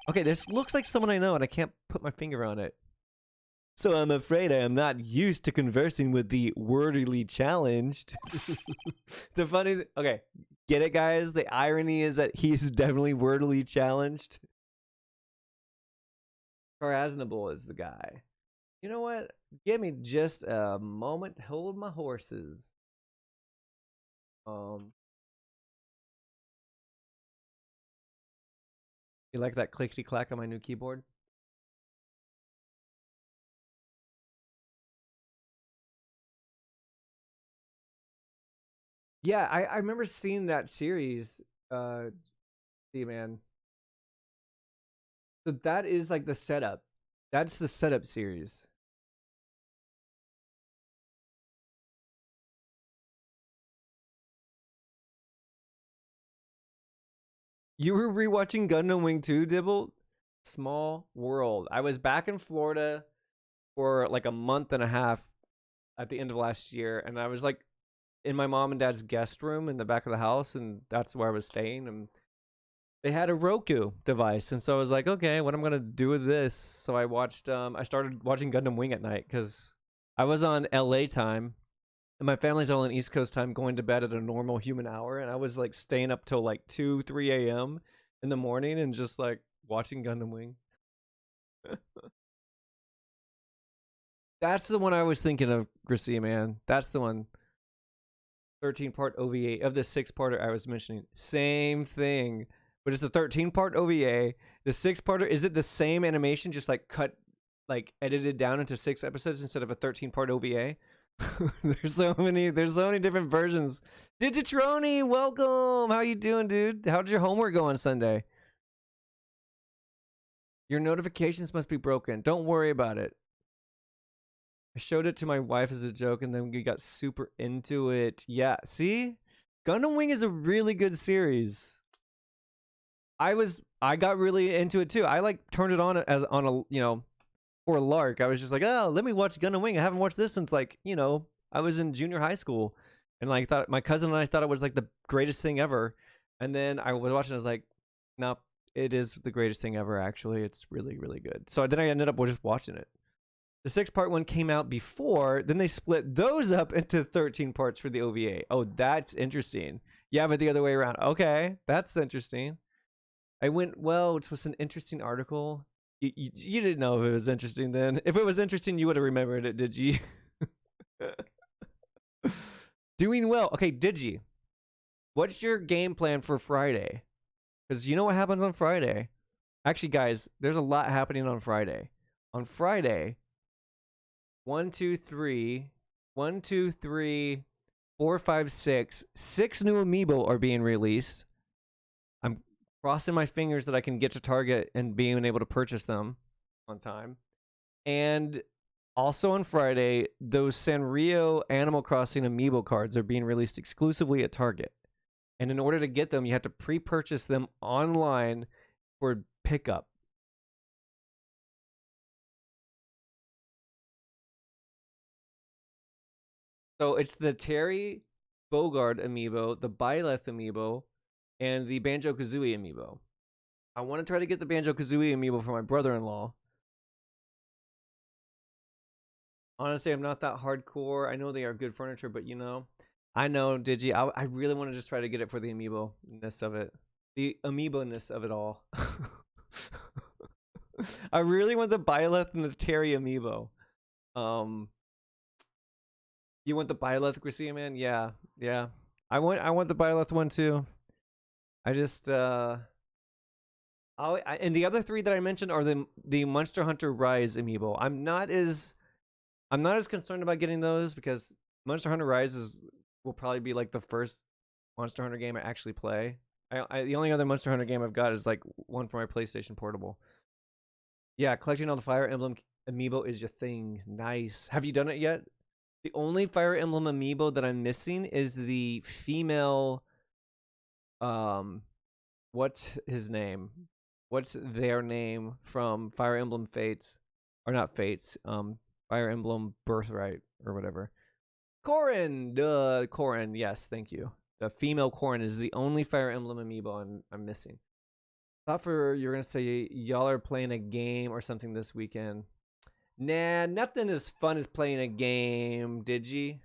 Okay, this looks like someone I know and I can't put my finger on it. So I'm afraid I am not used to conversing with the wordily challenged. The funny, okay, get it, guys? The irony is that he's definitely wordily challenged. Carasnable is the guy. You know what? Give me just a moment to hold my horses. You like that clickety clack on my new keyboard? Yeah, I remember seeing that series. See, man. So that is like the setup. That's the setup series. You were rewatching Gundam Wing 2, Dibble? Small world. I was back in Florida for like a month and a half at the end of last year, and I was like in my mom and dad's guest room in the back of the house, and that's where I was staying. And they had a Roku device, and so I was like, okay, what am I gonna do with this? So I started watching Gundam Wing at night because I was on LA time, and my family's all on East Coast time, going to bed at a normal human hour, and I was like staying up till like 2, 3 a.m. in the morning and just like watching Gundam Wing. That's the one I was thinking of, Gracie, man. That's the one. 13-part OVA of the 6-parter I was mentioning. Same thing. But it's a 13-part OVA. The 6-parter, is it the same animation, just like cut, like edited down into 6 episodes instead of a 13-part OVA? There's so many different versions. Digitroni, welcome. How you doing, dude? How'd your homework go on Sunday? Your notifications must be broken. Don't worry about it. I showed it to my wife as a joke, and then we got super into it. Yeah, see? Gundam Wing is a really good series. I got really into it too. I like turned it on as on a, you know, for a lark. I was just like, oh, let me watch Gundam Wing. I haven't watched this since, like, you know, I was in junior high school, and like thought my cousin and I thought it was like the greatest thing ever. And then I was watching, I was like, no, it is the greatest thing ever. Actually, it's really, really good. So then I ended up just watching it. The 6-part one came out before, then they split those up into 13 parts for the OVA. Oh, that's interesting. Yeah, but the other way around. Okay, that's interesting. I went, well, which was an interesting article. You didn't know if it was interesting then. If it was interesting, you would have remembered it, did you? Doing well. Okay, Digi, what's your game plan for Friday? Because you know what happens on Friday. Actually, guys, there's a lot happening on Friday. On Friday, 1, 2, 3, 1, 2, 3, 4, 5, 6. 6 new amiibo are being released. I'm crossing my fingers that I can get to Target and being able to purchase them on time. And also on Friday, those Sanrio Animal Crossing amiibo cards are being released exclusively at Target. And in order to get them, you have to pre-purchase them online for pickup. So it's the Terry Bogard amiibo, the Byleth amiibo, and the Banjo-Kazooie amiibo. I want to try to get the Banjo-Kazooie amiibo for my brother-in-law. Honestly, I'm not that hardcore. I know they are good furniture, but you know, I know, Digi. I really want to just try to get it for the amiibo-ness of it. The amiibo-ness of it all. I really want the Byleth and the Terry amiibo. You want the Byleth Gracia, man? Yeah, yeah. I want the Byleth one too. I just and the other 3 that I mentioned are the Monster Hunter Rise amiibo. I'm not as concerned about getting those because Monster Hunter Rise will probably be like the first Monster Hunter game I actually play. The only other Monster Hunter game I've got is like one for my PlayStation Portable. Yeah, collecting all the Fire Emblem amiibo is your thing. Nice. Have you done it yet? The only Fire Emblem amiibo that I'm missing is the female. What's his name? What's their name from Fire Emblem Fates, or not Fates? Fire Emblem Birthright or whatever. Corrin, Corrin. Yes, thank you. The female Corrin is the only Fire Emblem amiibo I'm missing. Thought you're gonna say y'all are playing a game or something this weekend. Nah, nothing as fun as playing a game, Digi.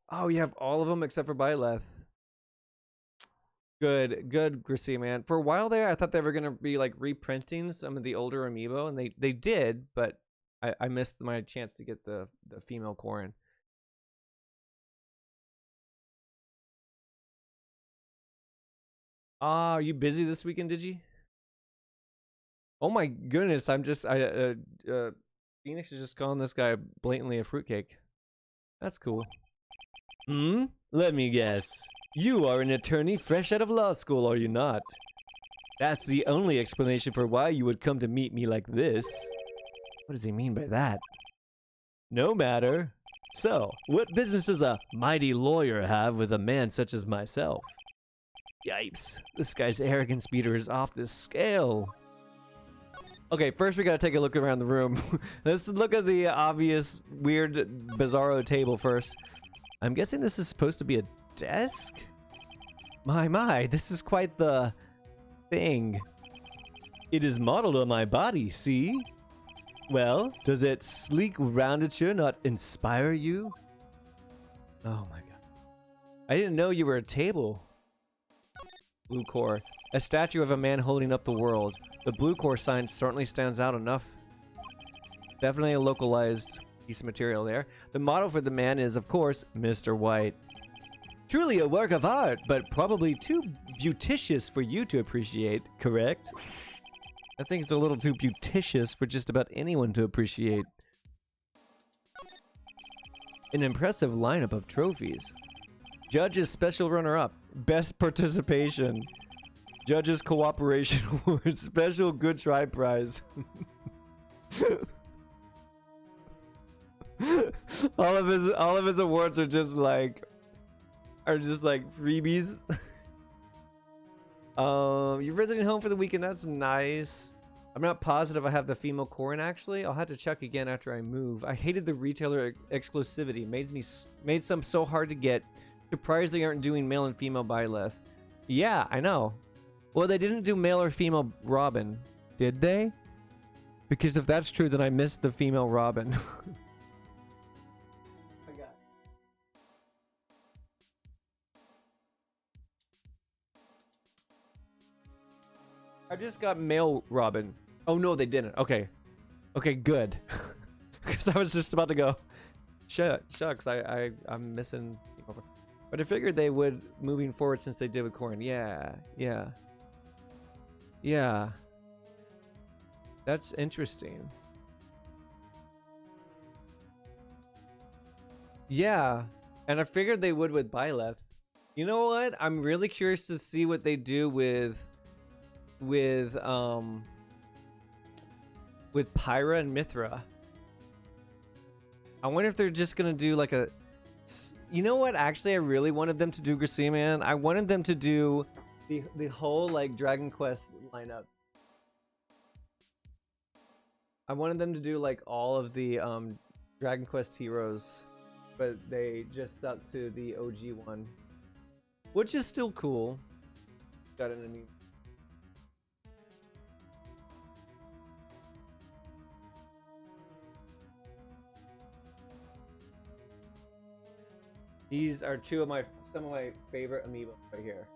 Oh, you have all of them except for Byleth. Good, Grissie, man. For a while there, I thought they were gonna be like reprinting some of the older amiibo, and they did, but I missed my chance to get the female Corrin. Ah, are you busy this weekend, Digi? Oh my goodness, Phoenix is just calling this guy blatantly a fruitcake. That's cool. Let me guess. You are an attorney fresh out of law school, are you not? That's the only explanation for why you would come to meet me like this. What does he mean by that? No matter. So, what business does a mighty lawyer have with a man such as myself? Yipes, this guy's arrogance meter is off this scale. Okay, first we gotta take a look around the room. Let's look at the obvious, weird, bizarro table first. I'm guessing this is supposed to be a desk? My, this is quite the thing. It is modeled on my body, see? Well, does its sleek roundature not inspire you? Oh my god. I didn't know you were a table. Blue core. A statue of a man holding up the world. The blue core sign certainly stands out enough. Definitely a localized piece of material there. The motto for the man is, of course, Mr. White. Truly a work of art, but probably too beauticious for you to appreciate, correct? That thing's a little too beauticious for just about anyone to appreciate. An impressive lineup of trophies. Judges special runner-up. Best participation. Judges cooperation award. Special good try prize. all of his awards are just like freebies. You're visiting home for the weekend. That's nice. I'm not positive I have the female Corin actually. I'll have to check again after I move. I hated the retailer exclusivity. Made some so hard to get. Surprised they aren't doing male and female Byleth. Yeah, I know. Well, they didn't do male or female Robin, did they? Because if that's true, then I missed the female Robin. I just got male Robin. Oh no, they didn't. Okay. Okay, good. Because I was just about to go. Shucks, I'm missing. But I figured they would moving forward since they did with Corin. Yeah. That's interesting. Yeah. And I figured they would with Byleth. You know what? I'm really curious to see what they do with Pyra and Mithra. I wonder if they're just gonna do like a... You know what? Actually, I really wanted them to do Gracie, man. I wanted them to do the whole like Dragon Quest lineup. I wanted them to do like all of the Dragon Quest heroes, but they just stuck to the OG one, which is still cool. Got an enemy. These are some of my favorite amiibo right here.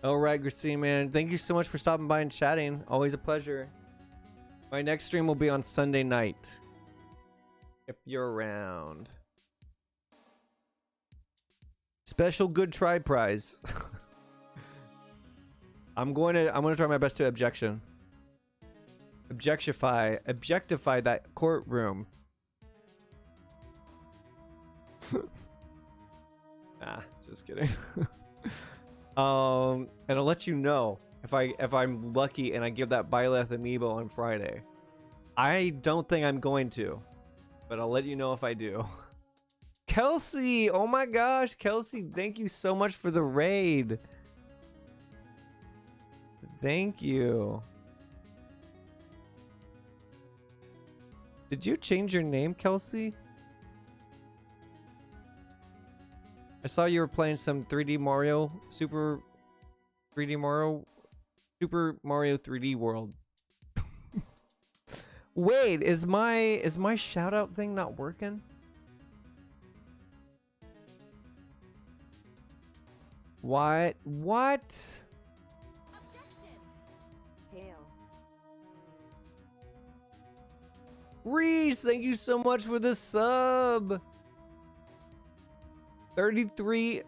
All right, Gracie, man. Thank you so much for stopping by and chatting. Always a pleasure. My next stream will be on Sunday night, if you're around. Special good try prize. I'm gonna try my best to objectify that courtroom. Just kidding. And I'll let you know if I'm lucky and I give that Byleth amiibo on Friday. I don't think I'm going to, but I'll let you know if I do. Kelsey, oh my gosh, Kelsey, thank you so much for the raid. Thank you. Did you change your name, Kelsey? I saw you were playing some 3D Mario, Super Mario 3D World. Wait, is my shout out thing not working? What? Reese, thank you so much for the sub. 33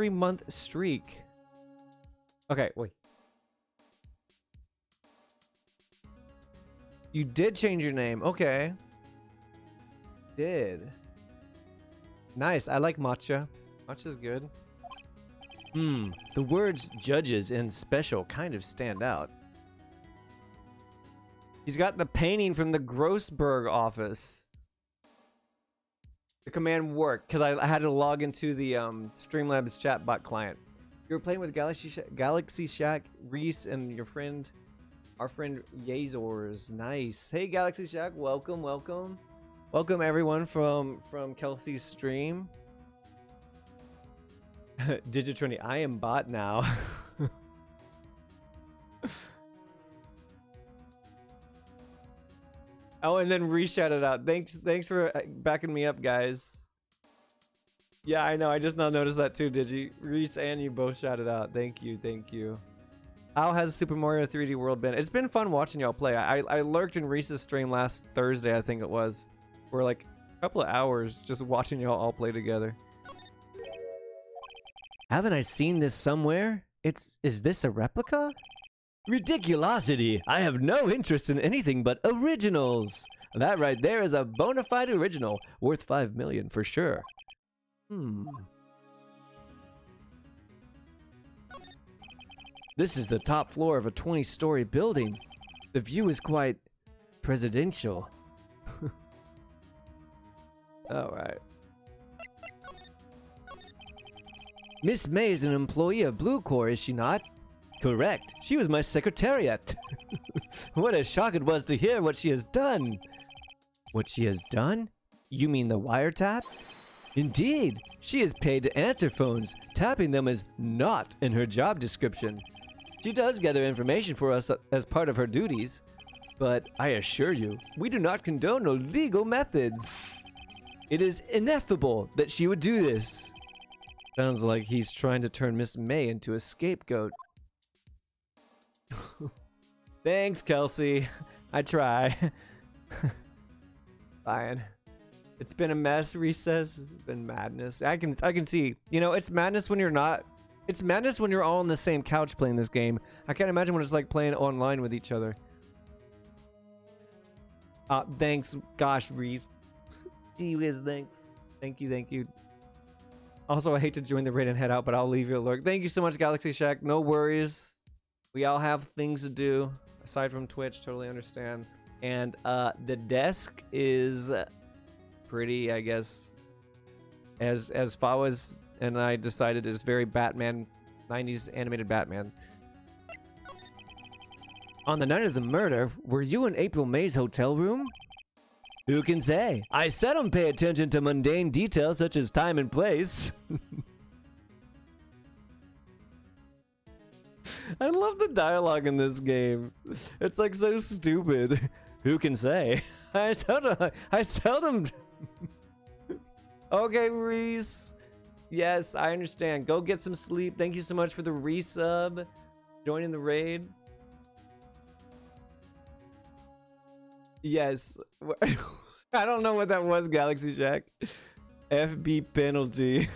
month streak. Okay, wait. You did change your name. Okay. Did. Nice. I like matcha. Matcha's good. The words judges and special kind of stand out. He's got the painting from the Grossberg office. The command worked because I had to log into the Streamlabs chatbot client. You were playing with Galaxy Shack, Reese, and our friend Yazors. Nice. Hey, Galaxy Shack, welcome. Welcome everyone from Kelsey's stream. Digitrini, I am bot now. Oh, and then re-shouted out. Thanks for backing me up, guys. Yeah, I know. I just now noticed that too, Digi. Reese and you both shouted out. Thank you. How has Super Mario 3D World been? It's been fun watching y'all play. I lurked in Reese's stream last Thursday, I think it was. For like a couple of hours just watching y'all all play together. Haven't I seen this somewhere? Is this a replica? Ridiculosity! I have no interest in anything but originals! That right there is a bona fide original, worth 5 million for sure. This is the top floor of a 20-story building. The view is quite presidential. Alright. Miss May is an employee of Blue Corps, is she not? Correct. She was my secretariat. What a shock it was to hear what she has done. What she has done? You mean the wiretap? Indeed. She is paid to answer phones. Tapping them is not in her job description. She does gather information for us as part of her duties. But I assure you, we do not condone illegal methods. It is ineffable that she would do this. Sounds like he's trying to turn Miss May into a scapegoat. Thanks, Kelsey. I try. Fine. It's been a mess, Recess. It's been madness. I can see. You know, it's madness when you're not. It's madness when you're all on the same couch playing this game. I can't imagine what it's like playing online with each other. Thanks. Gosh, Reese. Gee whiz, thanks. Thank you. Also, I hate to join the raid and head out, but I'll leave you a lurk. Thank you so much, Galaxy Shack. No worries. We all have things to do aside from Twitch. Totally understand. And the desk is pretty, I guess, as Fawaz and I decided, is very Batman, 90s animated Batman. On the night of the murder, were you in April May's hotel room? Who can say? I seldom pay attention to mundane details such as time and place. I love the dialogue in this game. It's like so stupid. Who can say? I seldom. Okay, Reese. Yes, I understand. Go get some sleep. Thank you so much for the resub. Joining the raid. Yes. I don't know what that was, Galaxy Shack. FB penalty.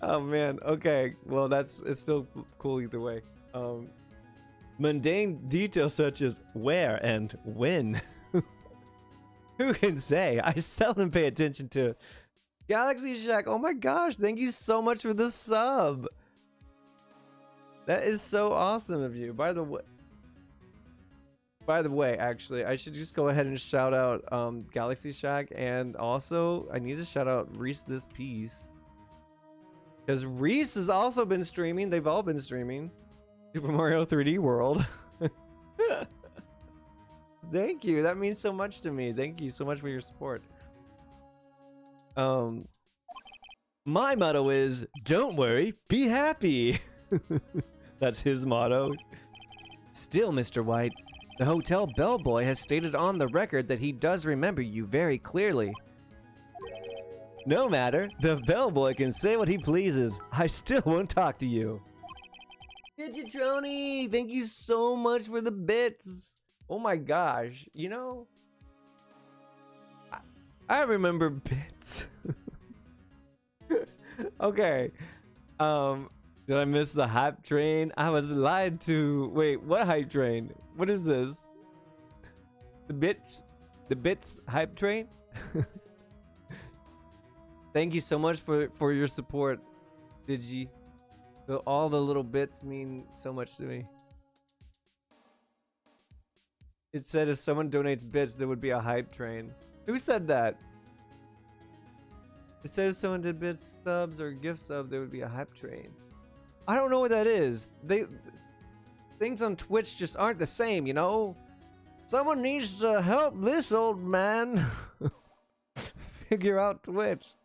Oh man. Okay. Well, it's still cool either way. Mundane details such as where and when. Who can say? I seldom pay attention to Galaxy Shack. Oh my gosh. Thank you so much for the sub. That is so awesome of you. By the way, actually, I should just go ahead and shout out Galaxy Shack, and also I need to shout out Reese this piece. Because Reese has also been streaming. They've all been streaming Super Mario 3D World. Thank you. That means so much to me. Thank you so much for your support. My motto is, don't worry, be happy. That's his motto. Still, Mr. White, the hotel bellboy has stated on the record that he does remember you very clearly. No matter, the bellboy can say what he pleases. I still won't talk to you. Digitroni, thank you so much for the bits. Oh my gosh, you know, I remember bits. Okay, did I miss the hype train? I was lied to. Wait, what hype train? What is this? The bits hype train? Thank you so much for your support, Digi. All the little bits mean so much to me. It said if someone donates bits, there would be a hype train. Who said that? It said if someone did bits, subs, or gift sub, there would be a hype train. I don't know what that is. Things on Twitch just aren't the same, you know? Someone needs to help this old man figure out Twitch.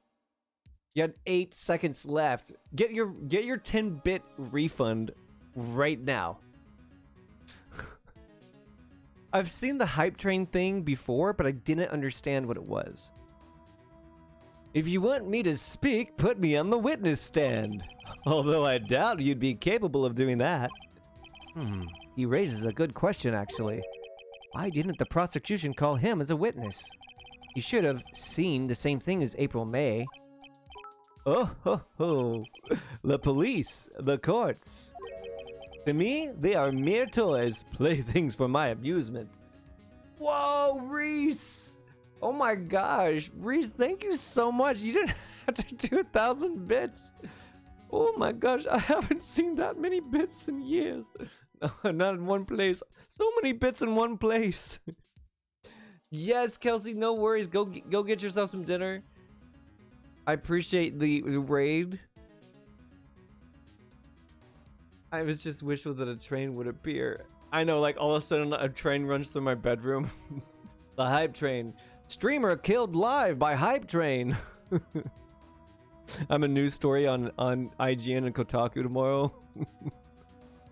You had 8 seconds left. Get your 10-bit refund right now. I've seen the hype train thing before, but I didn't understand what it was. If you want me to speak, put me on the witness stand. Although I doubt you'd be capable of doing that. He raises a good question, actually. Why didn't the prosecution call him as a witness? You should have seen the same thing as April May. Oh ho ho! The police, the courts. To me, they are mere toys, playthings for my amusement. Whoa, Reese! Oh my gosh, Reese, thank you so much. You didn't have to do 1,000 bits. Oh my gosh, I haven't seen that many bits in years. No, not in one place. So many bits in one place. Yes, Kelsey, no worries. Go get yourself some dinner. I appreciate the raid. I was just wishful that a train would appear. I know, like all of a sudden a train runs through my bedroom. The hype train. Streamer killed live by hype train. I'm a news story on IGN and Kotaku tomorrow.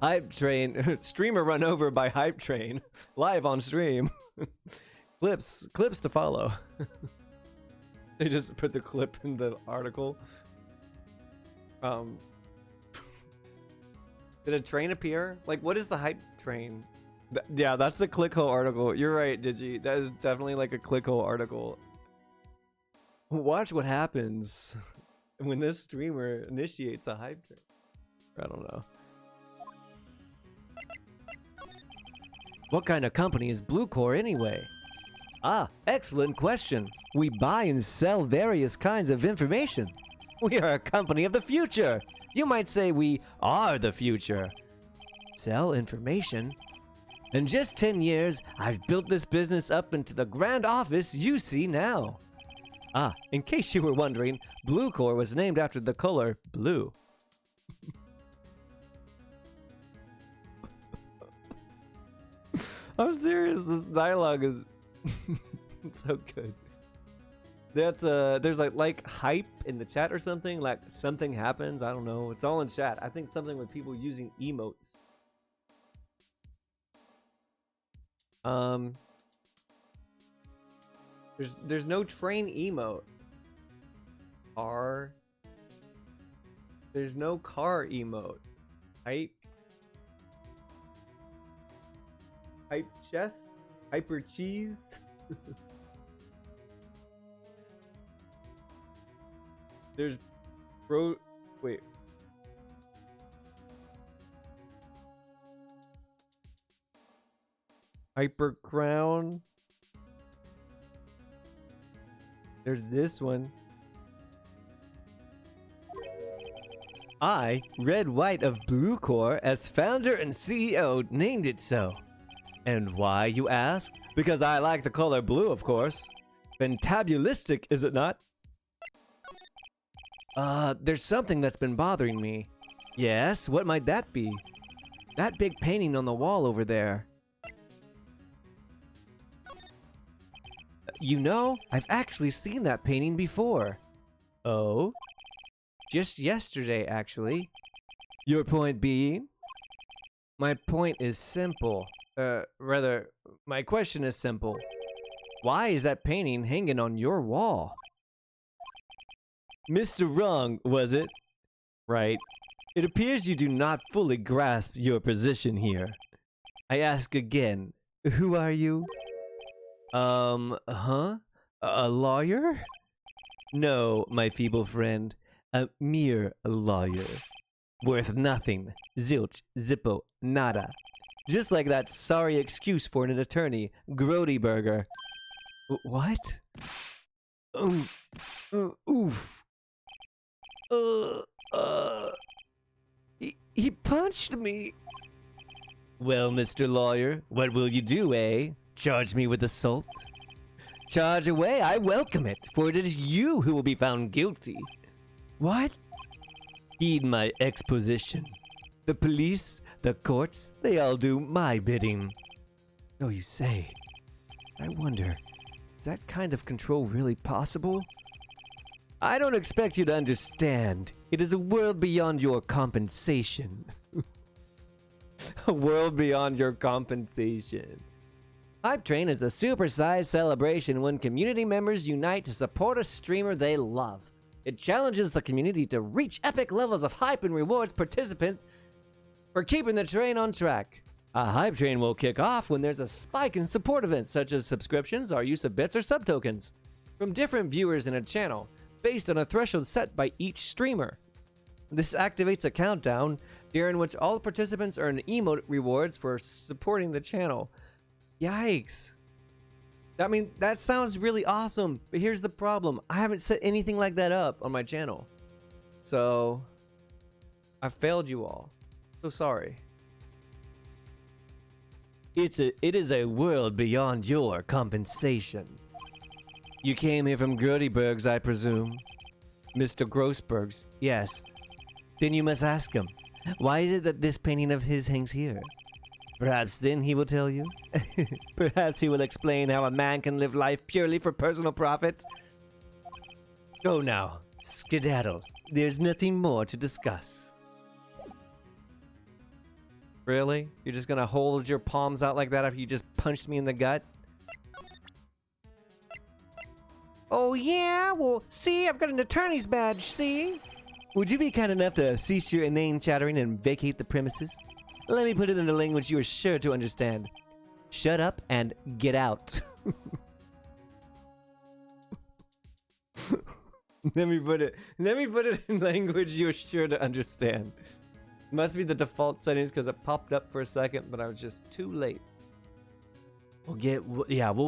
Hype train. Streamer run over by hype train. Live on stream. Clips to follow. They just put the clip in the article. Did a train appear? Like, what is the hype train? Yeah, that's the ClickHole article. You're right, Digi. That is definitely like a ClickHole article. Watch what happens when this streamer initiates a hype train. I don't know. What kind of company is Bluecore anyway? Ah, excellent question. We buy and sell various kinds of information. We are a company of the future. You might say we are the future. Sell information? In just 10 years, I've built this business up into the grand office you see now. Ah, in case you were wondering, Bluecore was named after the color blue. I'm serious, this dialogue is so good. That's there's like hype in the chat or something, like something happens, I don't know. It's all in chat. I think something with people using emotes. There's no train emote. Car. There's no car emote. Hype chest? Hyper cheese? There's wait. Hyper crown. There's this one. I, Red White of Bluecore, as founder and CEO, named it so. And why, you ask? Because I like the color blue, of course. Fantabulistic, is it not? There's something that's been bothering me. Yes, what might that be? That big painting on the wall over there. You know, I've actually seen that painting before. Oh? Just yesterday, actually. Your point being? My point is simple. Rather, my question is simple. Why is that painting hanging on your wall? Mr. Wrong, was it? Right. It appears you do not fully grasp your position here. I ask again, who are you? A lawyer? No, my feeble friend. A mere lawyer. Worth nothing. Zilch, zippo, nada. Just like that sorry excuse for an attorney, Grody Burger. What? Oof. He punched me. Well, Mr. Lawyer, what will you do, eh? Charge me with assault? Charge away, I welcome it, for it is you who will be found guilty. What? Heed my exposition. The police, the courts, they all do my bidding. So you say. I wonder, is that kind of control really possible? I don't expect you to understand. It is a world beyond your compensation. A world beyond your compensation. Hype Train is a supersized celebration when community members unite to support a streamer they love. It challenges the community to reach epic levels of hype and rewards participants for keeping the train on track. A Hype Train will kick off when there's a spike in support events such as subscriptions or use of bits or subtokens from different viewers in a channel based on a threshold set by each streamer. This activates a countdown during which all participants earn emote rewards for supporting the channel. Yikes. I mean, that sounds really awesome, but here's the problem. I haven't set anything like that up on my channel. So, I failed you all. So sorry. It is a world beyond your compensation. You came here from Gertieberg's, I presume. Mr. Grossberg's, yes. Then you must ask him, why is it that this painting of his hangs here? Perhaps then he will tell you. Perhaps he will explain how a man can live life purely for personal profit. Go now, skedaddle. There's nothing more to discuss. Really? You're just gonna hold your palms out like that after you just punched me in the gut? Oh yeah? Well, see, I've got an attorney's badge, see? Would you be kind enough to cease your inane chattering and vacate the premises? Let me put it in a language you are sure to understand. Shut up and get out. Let me put it in language you're sure to understand. Must be the default settings because it popped up for a second, but I was just too late. We'll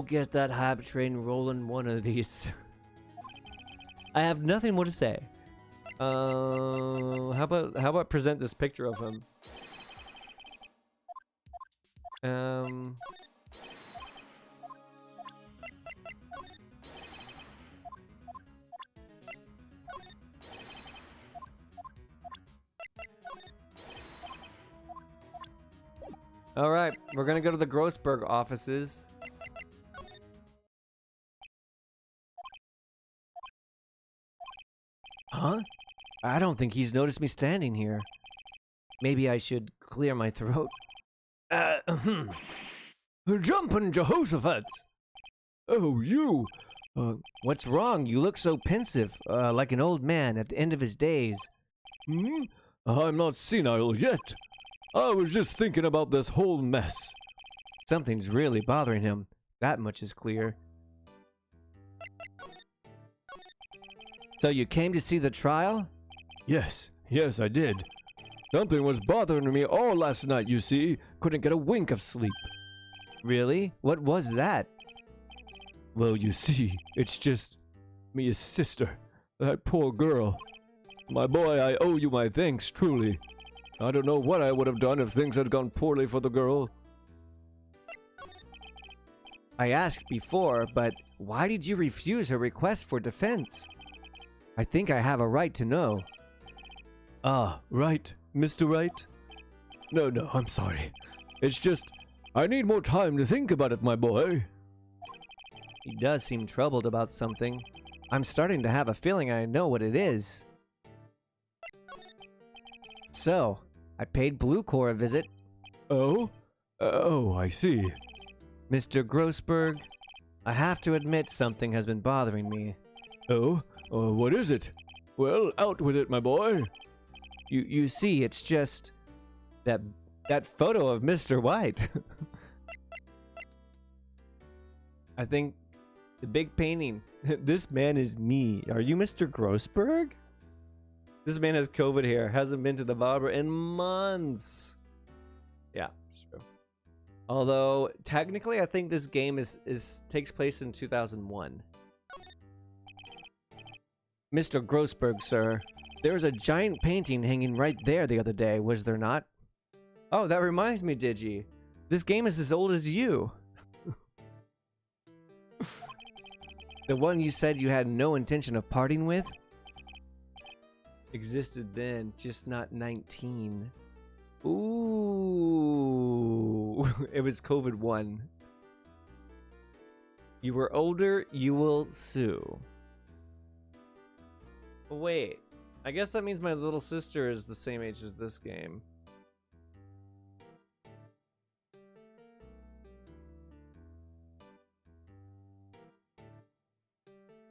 get that hype train rolling one of these. I have nothing more to say. How about present this picture of him? All right, we're gonna go to the Grossberg offices. Huh? I don't think he's noticed me standing here. Maybe I should clear my throat. Jumpin' Jehoshaphat! Oh, you! What's wrong? You look so pensive, like an old man at the end of his days. I'm not senile yet. I was just thinking about this whole mess. Something's really bothering him. That much is clear. So you came to see the trial? Yes, I did. Something was bothering me all last night, you see. Couldn't get a wink of sleep. Really? What was that? Well, you see, it's just Mia's sister. That poor girl. My boy, I owe you my thanks, truly. I don't know what I would have done if things had gone poorly for the girl. I asked before, but why did you refuse her request for defense? I think I have a right to know. Ah, right, Mr. Wright? No, I'm sorry. It's just, I need more time to think about it, my boy. He does seem troubled about something. I'm starting to have a feeling I know what it is. So, I paid Blue Core a visit. Oh? Oh, I see. Mr. Grossberg, I have to admit something has been bothering me. Oh? What is it? Well, out with it, my boy. You see, it's just that photo of Mr. White. I think the big painting. This man is me. Are you Mr. Grossberg? This man has COVID hair. Hasn't been to the barber in months. Yeah, it's true. Although technically, I think this game takes place in 2001. Mr. Grossberg, sir, there was a giant painting hanging right there the other day, was there not? Oh, that reminds me, Digi. This game is as old as you. The one you said you had no intention of parting with? Existed then, just not 19. Ooh. It was COVID 1. You were older, you will sue. Wait, I guess that means my little sister is the same age as this game.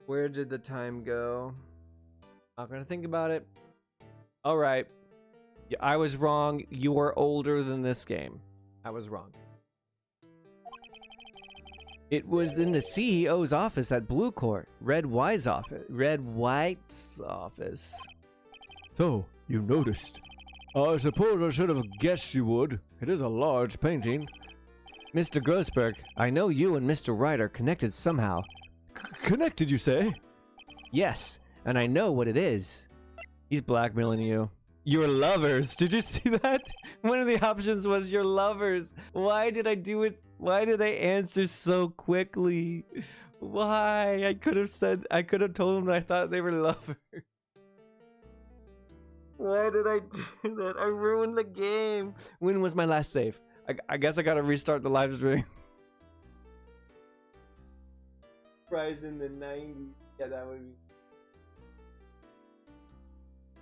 Where did the time go? Not gonna think about it. All right. Yeah, I was wrong. You are older than this game. I was wrong. It was in the CEO's office at Blue Court. Red White's office. So, you noticed. I suppose I should have guessed you would. It is a large painting. Mr. Grossberg, I know you and Mr. Wright are connected somehow. Connected, you say? Yes, and I know what it is. He's blackmailing you. Your lovers. Did you see that? One of the options was your lovers. Why did I do it? Why did I answer so quickly? Why? I could have told him that I thought they were lovers. Why did I do that? I ruined the game. When was my last save? I guess I gotta restart the live stream. Prize in the 90s. Yeah, that would be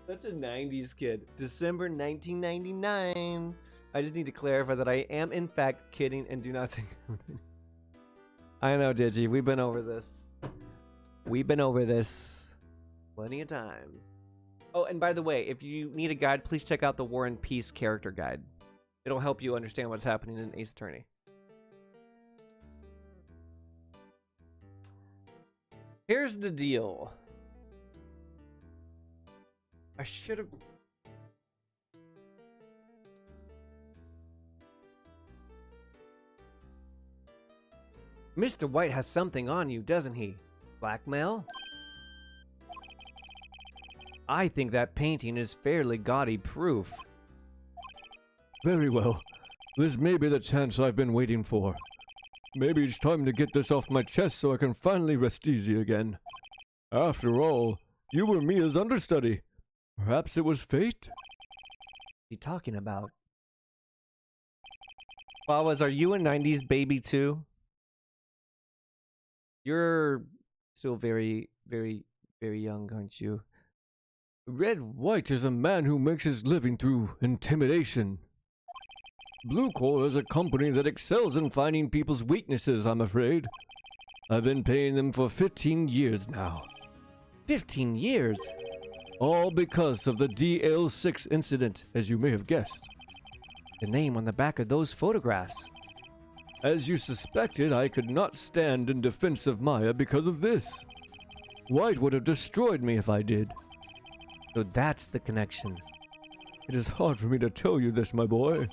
such a 90s kid. December 1999. I just need to clarify that I am in fact kidding and do not think I know, Digi. We've been over this. We've been over this plenty of times. Oh, and by the way, if you need a guide, please check out the War and Peace character guide. It'll help you understand what's happening in Ace Attorney. Here's the deal. I should have... Mr. White has something on you, doesn't he? Blackmail? I think that painting is fairly gaudy proof. Very well. This may be the chance I've been waiting for. Maybe it's time to get this off my chest so I can finally rest easy again. After all, you were Mia's understudy. Perhaps it was fate? What are you talking about? Flowers, are you a 90s baby too? You're still very, very, very young, aren't you? Red White is a man who makes his living through intimidation. Blue Core is a company that excels in finding people's weaknesses, I'm afraid. I've been paying them for 15 years now. 15 years? All because of the DL6 incident, as you may have guessed. The name on the back of those photographs. As you suspected, I could not stand in defense of Maya because of this. White would have destroyed me if I did. So that's the connection. It is hard for me to tell you this, my boy,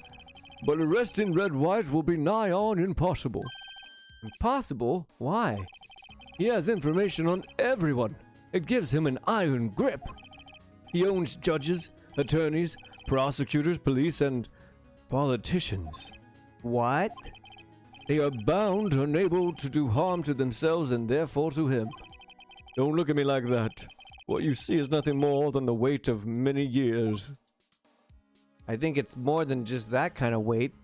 but arresting Red White will be nigh on impossible. Impossible? Why? He has information on everyone. It gives him an iron grip. He owns judges, attorneys, prosecutors, police, and politicians. What? They are bound, unable to do harm to themselves and therefore to him. Don't look at me like that. What you see is nothing more than the weight of many years. I think it's more than just that kind of weight.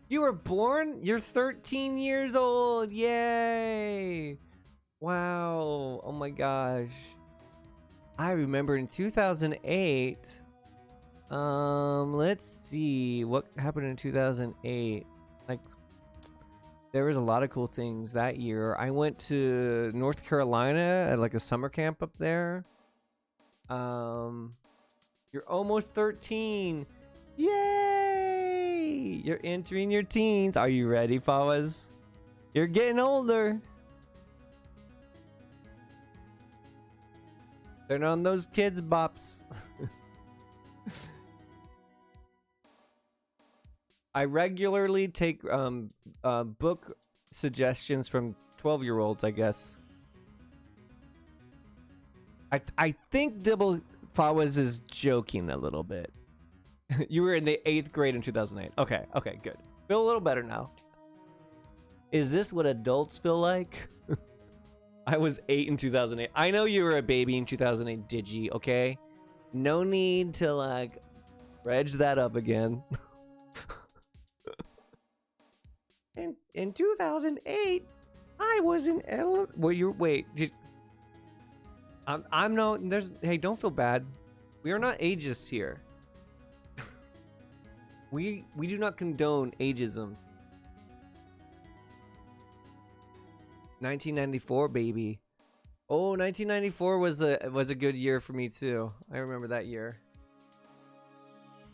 You were born? You're 13 years old. Yay! Wow. Oh my gosh. I remember in 2008. Let's see what happened in 2008. Like, there was a lot of cool things that year. I went to North Carolina at like a summer camp up there. You're almost 13. Yay! You're entering your teens. Are you ready, Fawas? You're getting older. Turn on those kids bops. I regularly take book suggestions from 12-year-olds, I guess. I think Dibble Fawas is joking a little bit. You were in the 8th grade in 2008. Okay, okay, good. Feel a little better now. Is this what adults feel like? I was 8 in 2008. I know you were a baby in 2008, Digi, okay? No need to, like, dredge that up again. In 2008, I was in wait. I'm no. Hey, don't feel bad. We are not ageist here. we do not condone ageism. 1994, baby. Oh, 1994 was a good year for me too. I remember that year.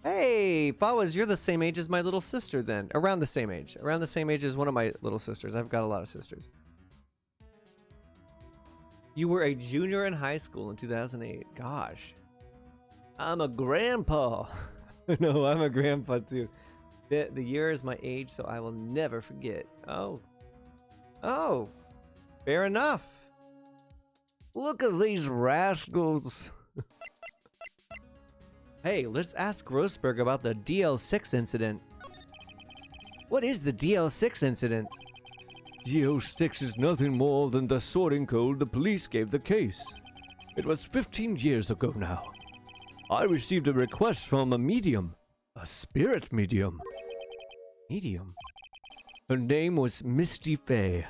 Hey, Fawas, you're the same age as my little sister then. Around the same age. Around the same age as one of my little sisters. I've got a lot of sisters. You were a junior in high school in 2008. Gosh. I'm a grandpa. No, I'm a grandpa too. The year is my age, so I will never forget. Oh. Oh. Fair enough. Look at these rascals. Hey, let's ask Grossberg about the DL6 incident. What is the DL6 incident? DL6 is nothing more than the sorting code the police gave the case. It was 15 years ago now. I received a request from a medium. A spirit medium. Medium? Her name was Misty Fay.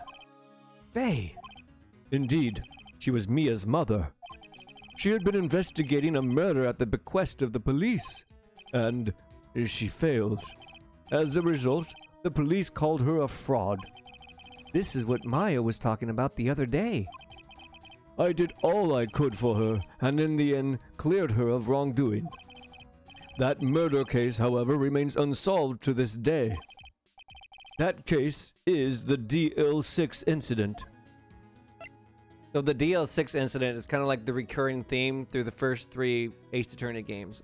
Faye. Indeed, she was Mia's mother. She had been investigating a murder at the bequest of the police, and she failed. As a result, the police called her a fraud. This is what Maya was talking about the other day. I did all I could for her, and in the end cleared her of wrongdoing. That murder case, however, remains unsolved to this day. That case is the DL6 incident. So the DL6 incident is kind of like the recurring theme through the first 3 Ace Attorney games.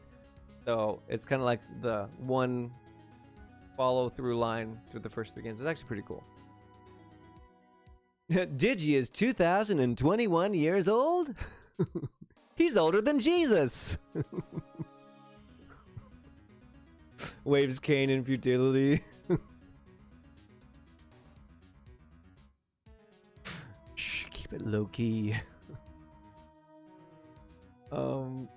So it's kind of like the one follow-through line through the first 3 games. It's actually pretty cool. Digi is 2021 years old? He's older than Jesus! Waves Kane in futility. Shh, keep it low-key. I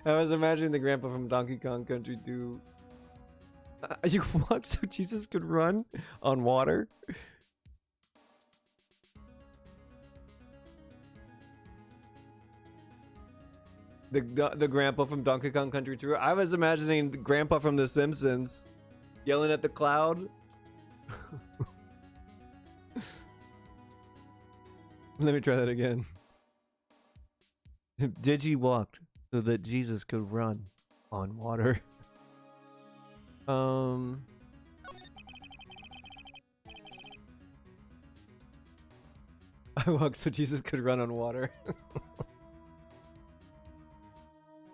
was imagining the grandpa from Donkey Kong Country 2. You walked so Jesus could run on water? The grandpa from Donkey Kong Country 2. I was imagining the grandpa from The Simpsons yelling at the cloud. Let me try that again. Digi walked so that Jesus could run on water. I walked so Jesus could run on water.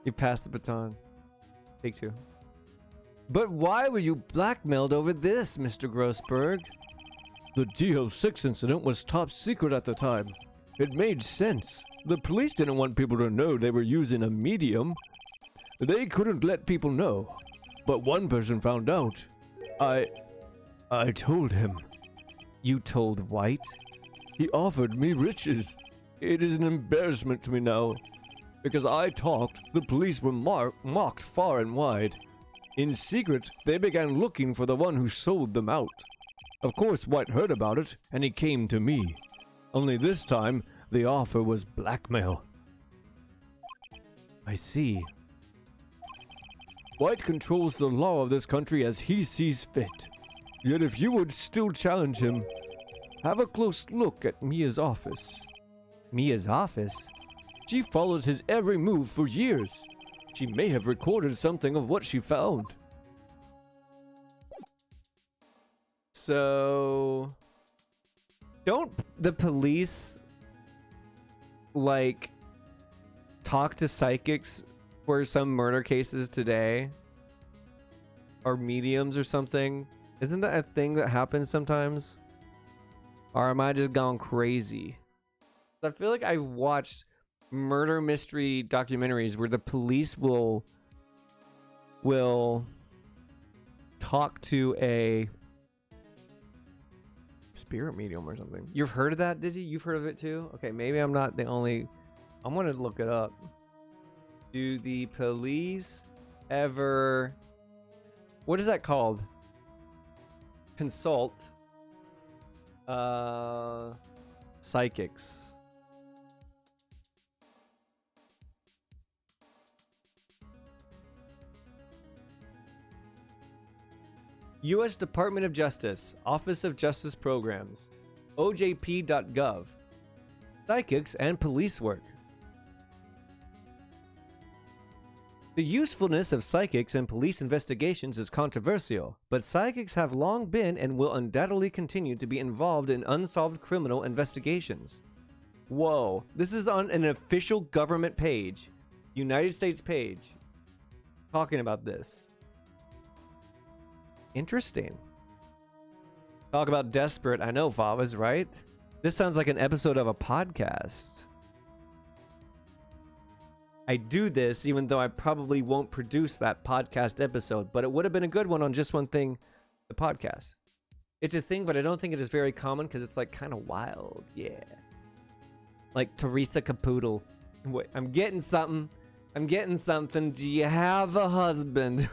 He passed the baton. Take 2. But why were you blackmailed over this, Mr. Grossberg? The DL6 incident was top secret at the time. It made sense. The police didn't want people to know they were using a medium. They couldn't let people know. But one person found out. I told him. You told White? He offered me riches. It is an embarrassment to me now. Because I talked, the police were mocked far and wide. In secret, they began looking for the one who sold them out. Of course, White heard about it, and he came to me. Only this time, the offer was blackmail. I see. White controls the law of this country as he sees fit. Yet if you would still challenge him, have a close look at Mia's office. Mia's office? She followed his every move for years. She may have recorded something of what she found. So... don't the police, like, talk to psychics for some murder cases today? Or mediums or something? Isn't that a thing that happens sometimes? Or am I just gone crazy? I feel like I've watched murder mystery documentaries where the police will talk to a spirit medium or something. You've heard of that, did you? You've heard of it too? Okay, maybe I'm not the only... I'm gonna look it up. Do the police ever... what is that called? Consult psychics. U.S. Department of Justice, Office of Justice Programs, OJP.gov, psychics and police work. The usefulness of psychics in police investigations is controversial, but psychics have long been and will undoubtedly continue to be involved in unsolved criminal investigations. Whoa, this is on an official government page, United States page, talking about this. Interesting. Talk about desperate. I know, Favas, right? This sounds like an episode of a podcast. I do this even though I probably won't produce that podcast episode, but it would have been a good one on Just One Thing, the podcast. It's a thing, but I don't think it is very common because it's like kind of wild. Yeah. Like Teresa Capoodle. Wait, I'm getting something. I'm getting something. Do you have a husband?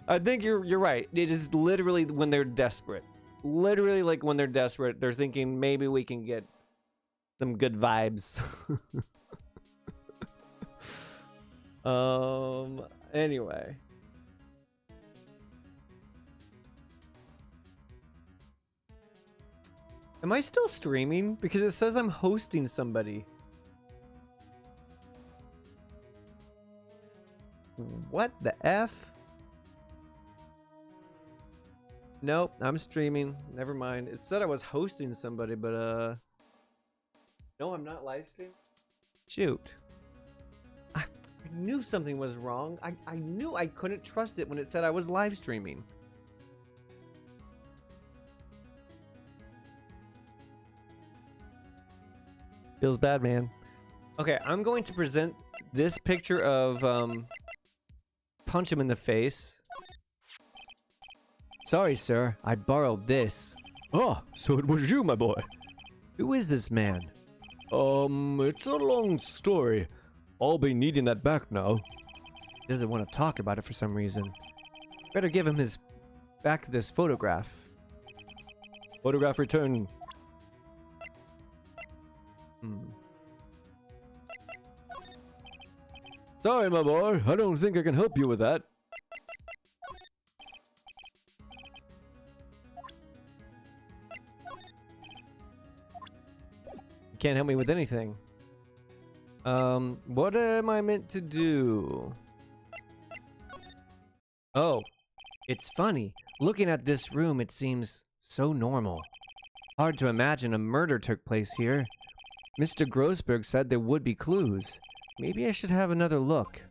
I think you're right. It is literally when they're desperate. Literally like when they're desperate, they're thinking maybe we can get some good vibes. Anyway. Am I still streaming? Because it says I'm hosting somebody. What the F? Nope, I'm streaming. Never mind. It said I was hosting somebody, but no, I'm not live streaming. Shoot. I knew something was wrong. I knew I couldn't trust it when it said I was live streaming. Feels bad, man. Okay, I'm going to present this picture of punch him in the face. Sorry, sir. I borrowed this. Ah, so it was you, my boy. Who is this man? It's a long story. I'll be needing that back now. Doesn't want to talk about it for some reason. Better give him his back this photograph. Photograph return. Sorry, my boy. I don't think I can help you with that. You can't help me with anything. What am I meant to do? Oh, it's funny. Looking at this room, it seems so normal. Hard to imagine a murder took place here. Mr. Grossberg said there would be clues. Maybe I should have another look.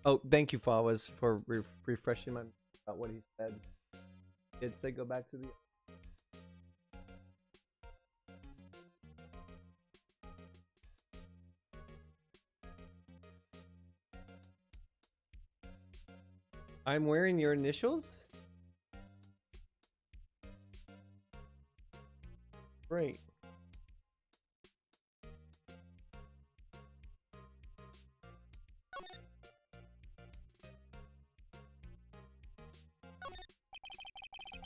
Oh, thank you, Fawas, for refreshing my about what he said. He did say go back to the... I'm wearing your initials? Great.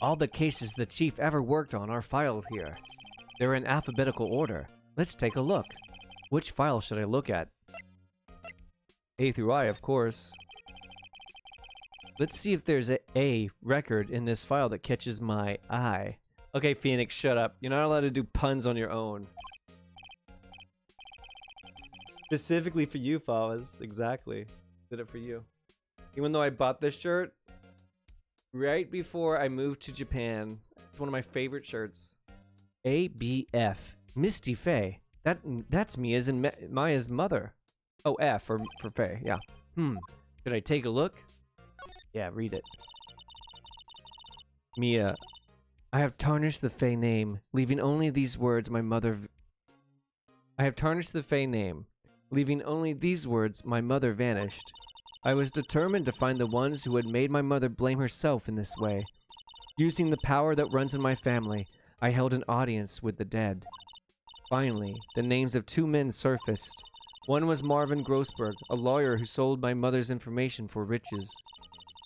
All the cases the chief ever worked on are filed here. They're in alphabetical order. Let's take a look. Which file should I look at? A through I, of course. Let's see if there's a record in this file that catches my eye. Okay, Phoenix, shut up. You're not allowed to do puns on your own. Specifically for you, Fawas. Exactly. Did it for you. Even though I bought this shirt right before I moved to Japan. It's one of my favorite shirts. ABF. Misty Faye. That's me as in Maya's mother. Oh, F for Faye. Yeah. Should I take a look? Yeah, read it. Mia. I have tarnished the Faye name, leaving only these words my mother... I have tarnished the Faye name, leaving only these words my mother vanished. I was determined to find the ones who had made my mother blame herself in this way. Using the power that runs in my family, I held an audience with the dead. Finally, the names of two men surfaced. One was Marvin Grossberg, a lawyer who sold my mother's information for riches.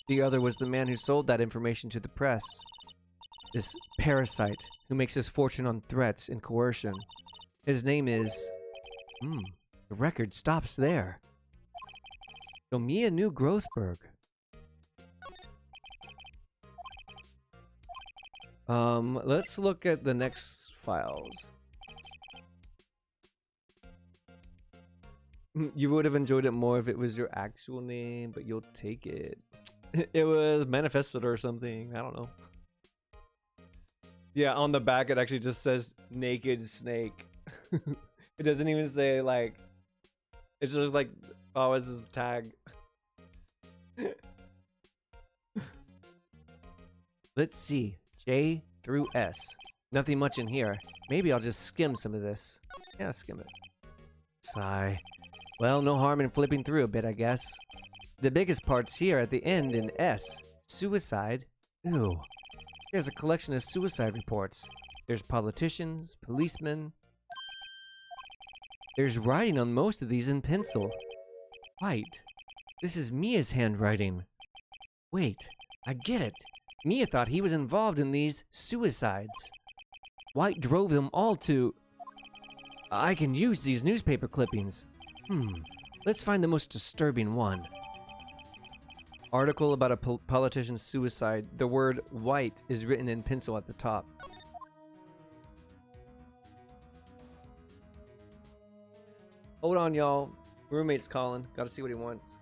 The other was the man who sold that information to the press. This parasite who makes his fortune on threats and coercion. His name is The record stops there. So Mia knew Grossberg. Let's look at the next files. You would have enjoyed it more if it was your actual name, but you'll take it. It was manifested or something. I don't know. Yeah, on the back it actually just says naked snake. It doesn't even say like. It's just like, oh, it's his tag. Let's see. J through S. Nothing much in here. Maybe I'll just skim some of this. Yeah, skim it. Sigh. Well, no harm in flipping through a bit, I guess. The biggest part's here at the end in S. Suicide. Ooh. There's a collection of suicide reports. There's politicians, policemen. There's writing on most of these in pencil. White. This is Mia's handwriting. Wait, I get it. Mia thought he was involved in these suicides. White drove them all to... I can use these newspaper clippings. Let's find the most disturbing one. Article about a politician's suicide. The word white is written in pencil at the top. Hold on, y'all. Roommate's calling. Gotta see what he wants.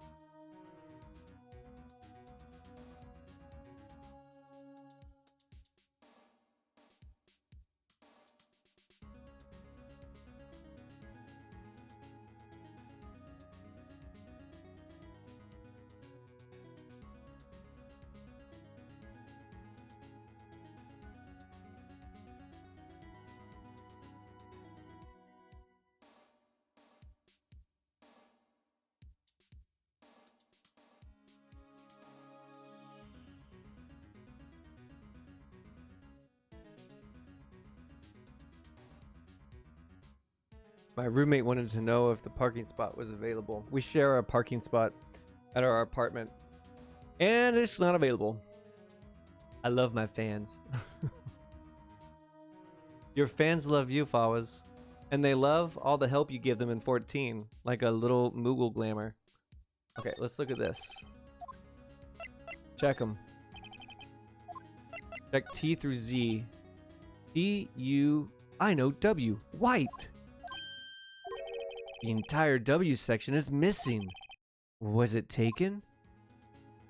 My roommate wanted to know if the parking spot was available. We share a parking spot at our apartment, and it's not available. I love my fans. Your fans love you, Fawas, and they love all the help you give them in 14, like a little Moogle glamour. Okay, let's look at this. Check them. Check T through Z. D, U, I know W. White. The entire W section is missing. Was it taken?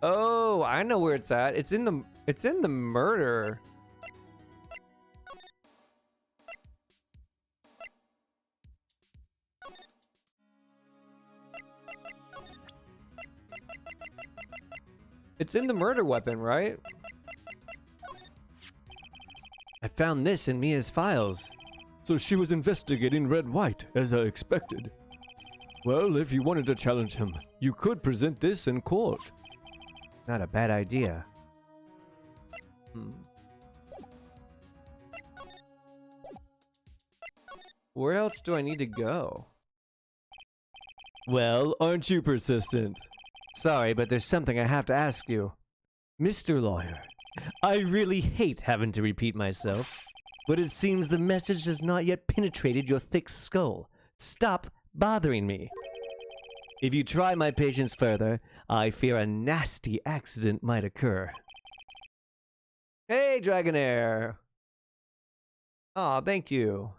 Oh, I know where it's at. It's in the murder. It's in the murder weapon, right? I found this in Mia's files. So she was investigating Red White, as I expected. Well, if you wanted to challenge him, you could present this in court. Not a bad idea. Where else do I need to go? Well, aren't you persistent? Sorry, but there's something I have to ask you. Mr. Lawyer, I really hate having to repeat myself, but it seems the message has not yet penetrated your thick skull. Stop bothering me. If you try my patience further, I fear a nasty accident might occur. Hey, Dragonair! Aw, thank you.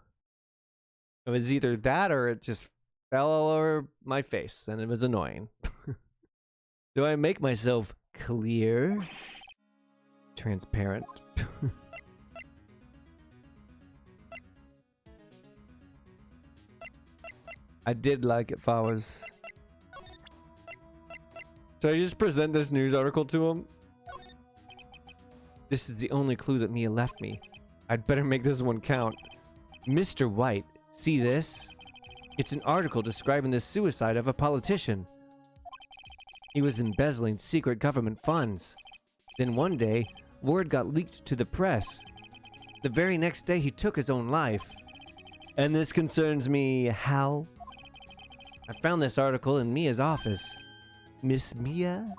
It was either that or it just fell all over my face, and it was annoying. Do I make myself clear? Transparent. I did like it, Fawas. Should I just present this news article to him? This is the only clue that Mia left me. I'd better make this one count. Mr. White, see this? It's an article describing the suicide of a politician. He was embezzling secret government funds. Then one day, word got leaked to the press. The very next day, he took his own life. And this concerns me how? I found this article in Mia's office. Miss Mia?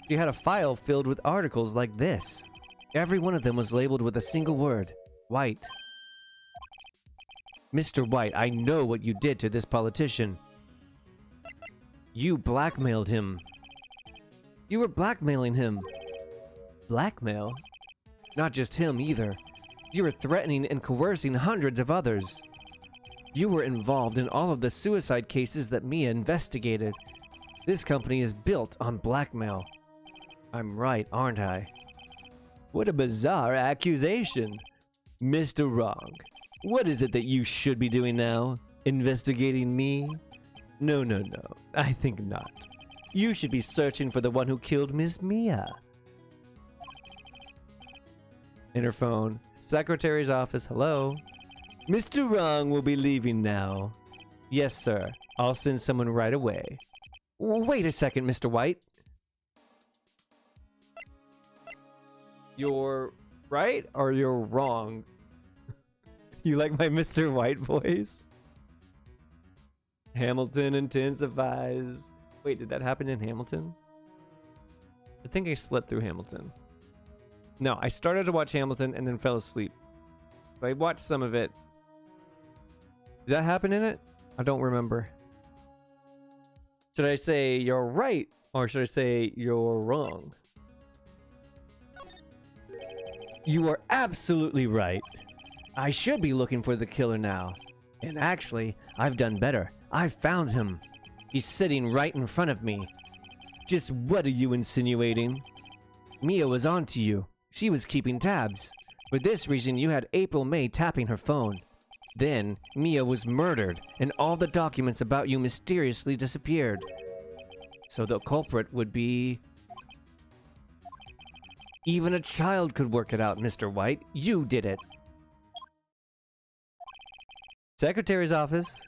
She had a file filled with articles like this. Every one of them was labeled with a single word, white. Mr. White, I know what you did to this politician. You blackmailed him. You were blackmailing him. Blackmail? Not just him either. You were threatening and coercing hundreds of others. You were involved in all of the suicide cases that Mia investigated. This company is built on blackmail. I'm right, aren't I? What a bizarre accusation. Mr. Wrong, what is it that you should be doing now? Investigating me? No, no, no. I think not. You should be searching for the one who killed Miss Mia. Interphone. Secretary's office. Hello? Mr. Wrong will be leaving now. Yes, sir. I'll send someone right away. Wait a second, Mr. White. You're right or you're wrong? You like my Mr. White voice? Hamilton intensifies. Wait, did that happen in Hamilton? I think I slept through Hamilton. No, I started to watch Hamilton and then fell asleep. But I watched some of it. Did that happen in it? I don't remember. Should I say you're right or should I say you're wrong? You are absolutely right. I should be looking for the killer now. And actually, I've done better. I've found him. He's sitting right in front of me. Just what are you insinuating? Mia was onto you. She was keeping tabs. For this reason, you had April May tapping her phone. Then, Mia was murdered, and all the documents about you mysteriously disappeared. So the culprit would be... Even a child could work it out, Mr. White. You did it. Secretary's office.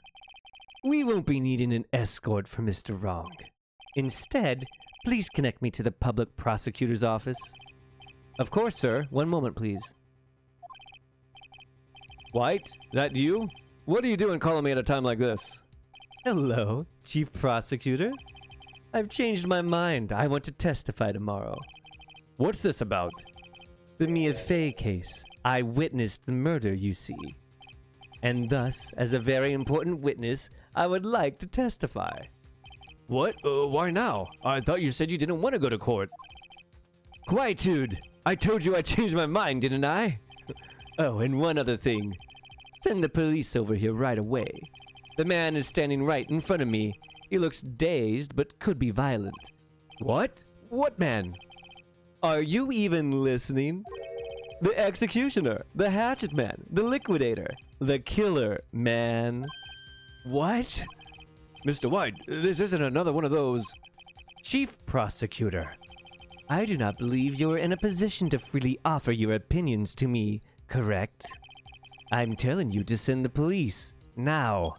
We won't be needing an escort for Mr. Wrong. Instead, please connect me to the public prosecutor's office. Of course, sir. One moment, please. White, that you? What are you doing calling me at a time like this? Hello, Chief Prosecutor. I've changed my mind. I want to testify tomorrow. What's this about? The Mia Fey case. I witnessed the murder, you see. And thus, as a very important witness, I would like to testify. What? Why now? I thought you said you didn't want to go to court. Quietude! I told you I changed my mind, didn't I? Oh, and one other thing. Send the police over here right away. The man is standing right in front of me. He looks dazed, but could be violent. What? What man? Are you even listening? The executioner, the hatchet man, the liquidator, the killer man. What? Mr. White, this isn't another one of those... Chief Prosecutor, I do not believe you are in a position to freely offer your opinions to me, correct? I'm telling you to send the police, now.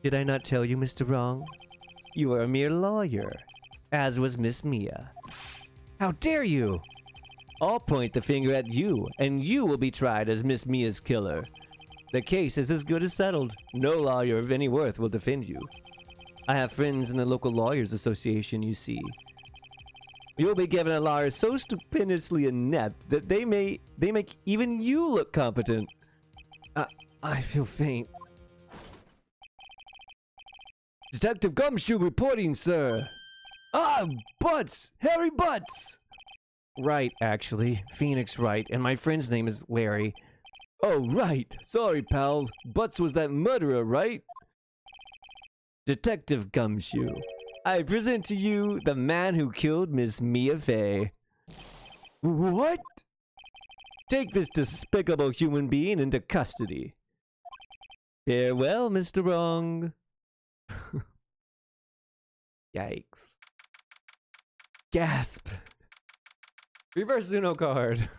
Did I not tell you, Mr. Wrong? You are a mere lawyer, as was Miss Mia. How dare you! I'll point the finger at you, and you will be tried as Miss Mia's killer. The case is as good as settled. No lawyer of any worth will defend you. I have friends in the local lawyers association, you see. You'll be given a lawyer so stupendously inept that they make even you look competent. I feel faint. Detective Gumshoe reporting, sir. Ah, Butts! Harry Butts! Right, actually. Phoenix Wright, and my friend's name is Larry. Oh, right. Sorry, pal. Butts was that murderer, right? Detective Gumshoe, I present to you the man who killed Miss Mia Fey. What? Take this despicable human being into custody. Farewell, Mr. Wrong. Yikes. Gasp. Reverse Uno card.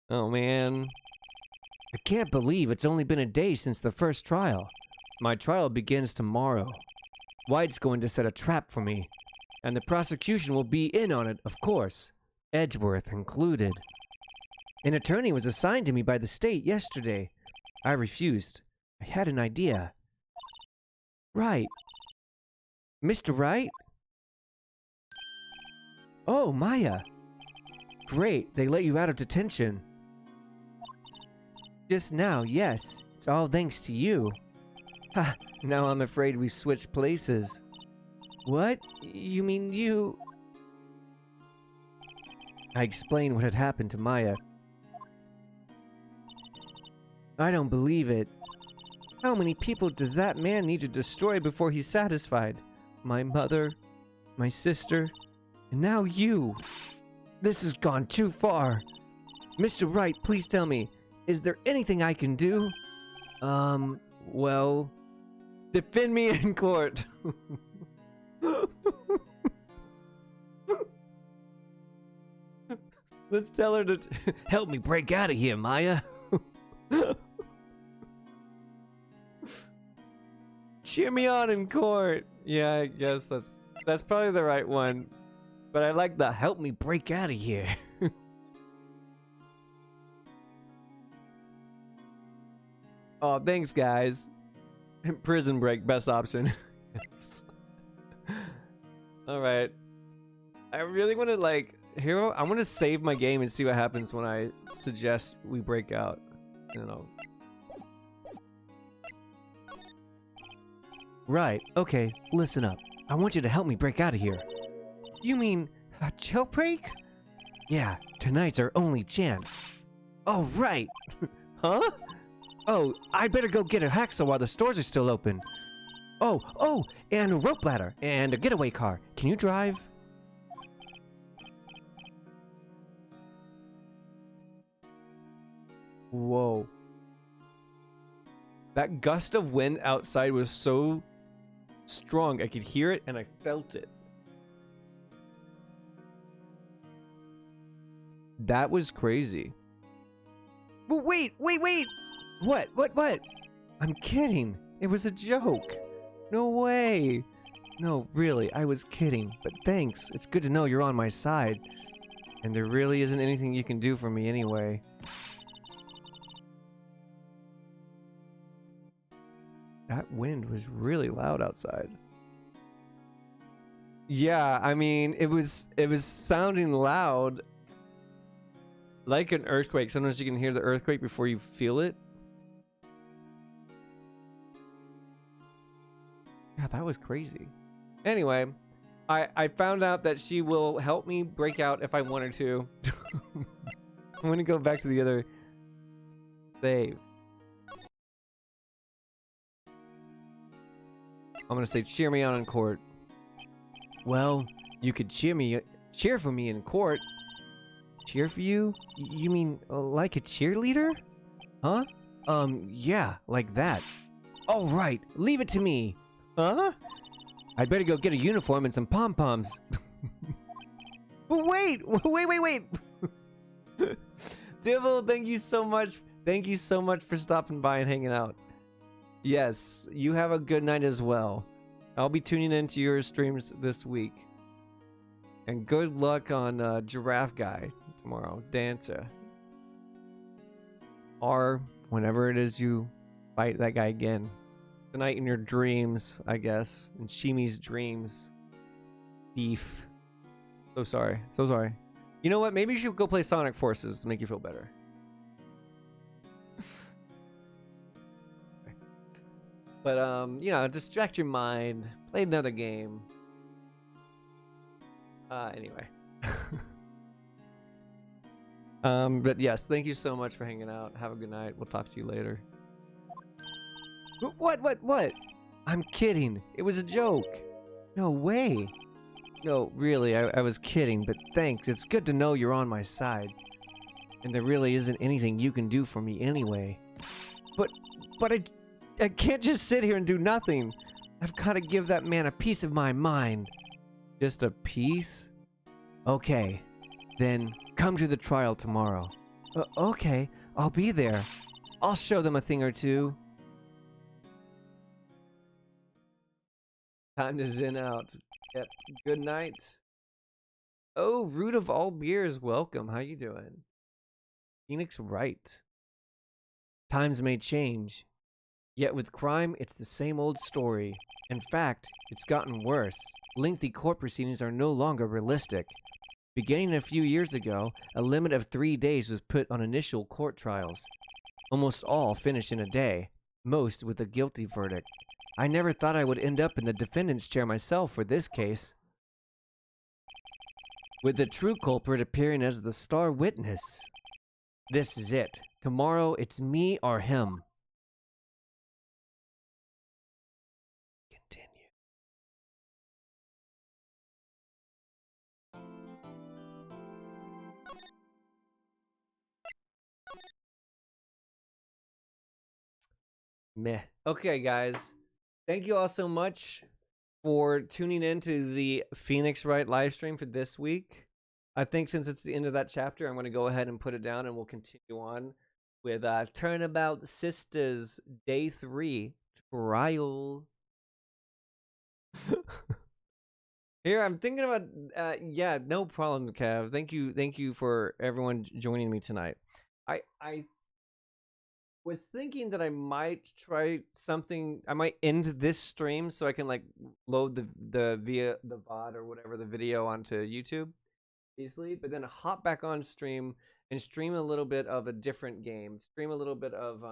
Oh man. I can't believe it's only been a day since the first trial. My trial begins tomorrow. White's going to set a trap for me. And the prosecution will be in on it, of course. Edgeworth included. An attorney was assigned to me by the state yesterday. I refused. I had an idea. Right. Mr. Wright? Oh, Maya. Great, they let you out of detention. Just now, yes. It's all thanks to you. Ha! Now I'm afraid we've switched places. What? You mean you... I explained what had happened to Maya. I don't believe it. How many people does that man need to destroy before he's satisfied? My mother, my sister, and now you. This has gone too far. Mr. Wright, please tell me, is there anything I can do? Well... Defend me in court. Let's tell her to help me break out of here, Maya. Cheer me on in court. Yeah, I guess that's probably the right one. But I like the help me break out of here. Oh, thanks, guys. Prison break, best option. All right. I really want to Hero. I want to save my game and see what happens when I suggest we break out. I don't know. Right. Okay. Listen up. I want you to help me break out of here. You mean a jailbreak? Yeah. Tonight's our only chance. Oh, right. Huh? Oh, I better go get a hacksaw while the stores are still open. Oh, and a rope ladder and a getaway car. Can you drive? Whoa. That gust of wind outside was so strong. I could hear it and I felt it. That was crazy. But wait! What? I'm kidding. It was a joke. No way. No, really, I was kidding. But thanks. It's good to know you're on my side. And there really isn't anything you can do for me anyway. That wind was really loud outside. Yeah, I mean, it was sounding loud. Like an earthquake. Sometimes you can hear the earthquake before you feel it. Yeah, that was crazy. Anyway, I found out that she will help me break out if I wanted to. I'm gonna go back to the other save. I'm gonna say cheer me on in court. Well, you could cheer for me in court. Cheer for you? You mean like a cheerleader? Huh? Yeah, like that. All right, leave it to me. Huh? I'd better go get a uniform and some pom-poms. Wait! Dibble, thank you so much. Thank you so much for stopping by and hanging out. Yes, you have a good night as well. I'll be tuning into your streams this week. And good luck on Giraffe Guy tomorrow, Dancer. Or whenever it is you fight that guy again. Tonight in your dreams, I guess. In Shimi's dreams. Beef. So sorry. You know what? Maybe you should go play Sonic Forces to make you feel better. But, you know, distract your mind. Play another game. Anyway. But yes, thank you so much for hanging out. Have a good night. We'll talk to you later. What? I'm kidding. It was a joke. No way. No, really, I was kidding, but thanks. It's good to know you're on my side. And there really isn't anything you can do for me anyway. But I can't just sit here and do nothing. I've got to give that man a piece of my mind. Just a piece? Okay. Then come to the trial tomorrow. Okay, I'll be there. I'll show them a thing or two. Time to zen out. Yep. Good night. Oh, Root of all beers, welcome. How you doing? Phoenix Wright. Times may change. Yet with crime, it's the same old story. In fact, it's gotten worse. Lengthy court proceedings are no longer realistic. Beginning a few years ago, a limit of 3 days was put on initial court trials. Almost all finish in a day, most with a guilty verdict. I never thought I would end up in the defendant's chair myself for this case, with the true culprit appearing as the star witness. This is it. Tomorrow, it's me or him. Continue. Meh. Okay, guys. Thank you all so much for tuning in to the Phoenix Wright live stream for this week. I think since it's the end of that chapter, I'm going to go ahead and put it down and we'll continue on with Turnabout Sisters Day 3 Trial. Here, I'm thinking about, yeah, no problem, Kev. Thank you for everyone joining me tonight. I was thinking that I might try something. I might end this stream so I can like load the via the VOD or whatever the video onto YouTube easily, but then hop back on stream and stream a little bit of a different game. Stream a little bit of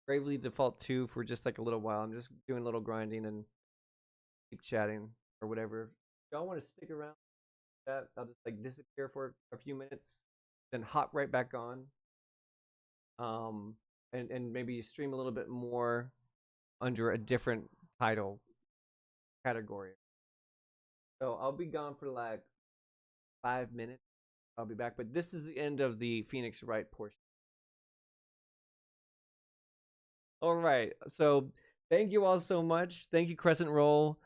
Bravely Default 2 for just like a little while. I'm just doing a little grinding and keep chatting or whatever. If y'all want to stick around, that I'll just like disappear for a few minutes, then hop right back on. And maybe stream a little bit more under a different title category. So I'll be gone for like 5 minutes. I'll be back, but this is the end of the Phoenix Wright portion. All right, so thank you all so much. Thank you, Crescent Roll,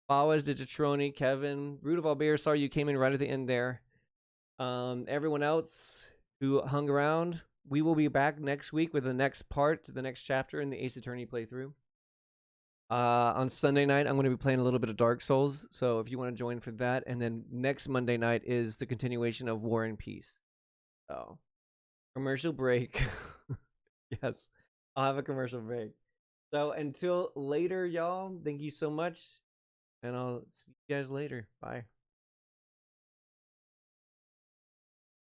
Bawaz, Digitroni, Kevin, Root of Albert. Sorry you came in right at the end there. Everyone else who hung around. We will be back next week with the next part, the next chapter in the Ace Attorney playthrough. On Sunday night, I'm going to be playing a little bit of Dark Souls, so if you want to join for that. And then next Monday night is the continuation of War and Peace. So, commercial break. Yes, I'll have a commercial break. So until later, y'all, thank you so much, and I'll see you guys later. Bye.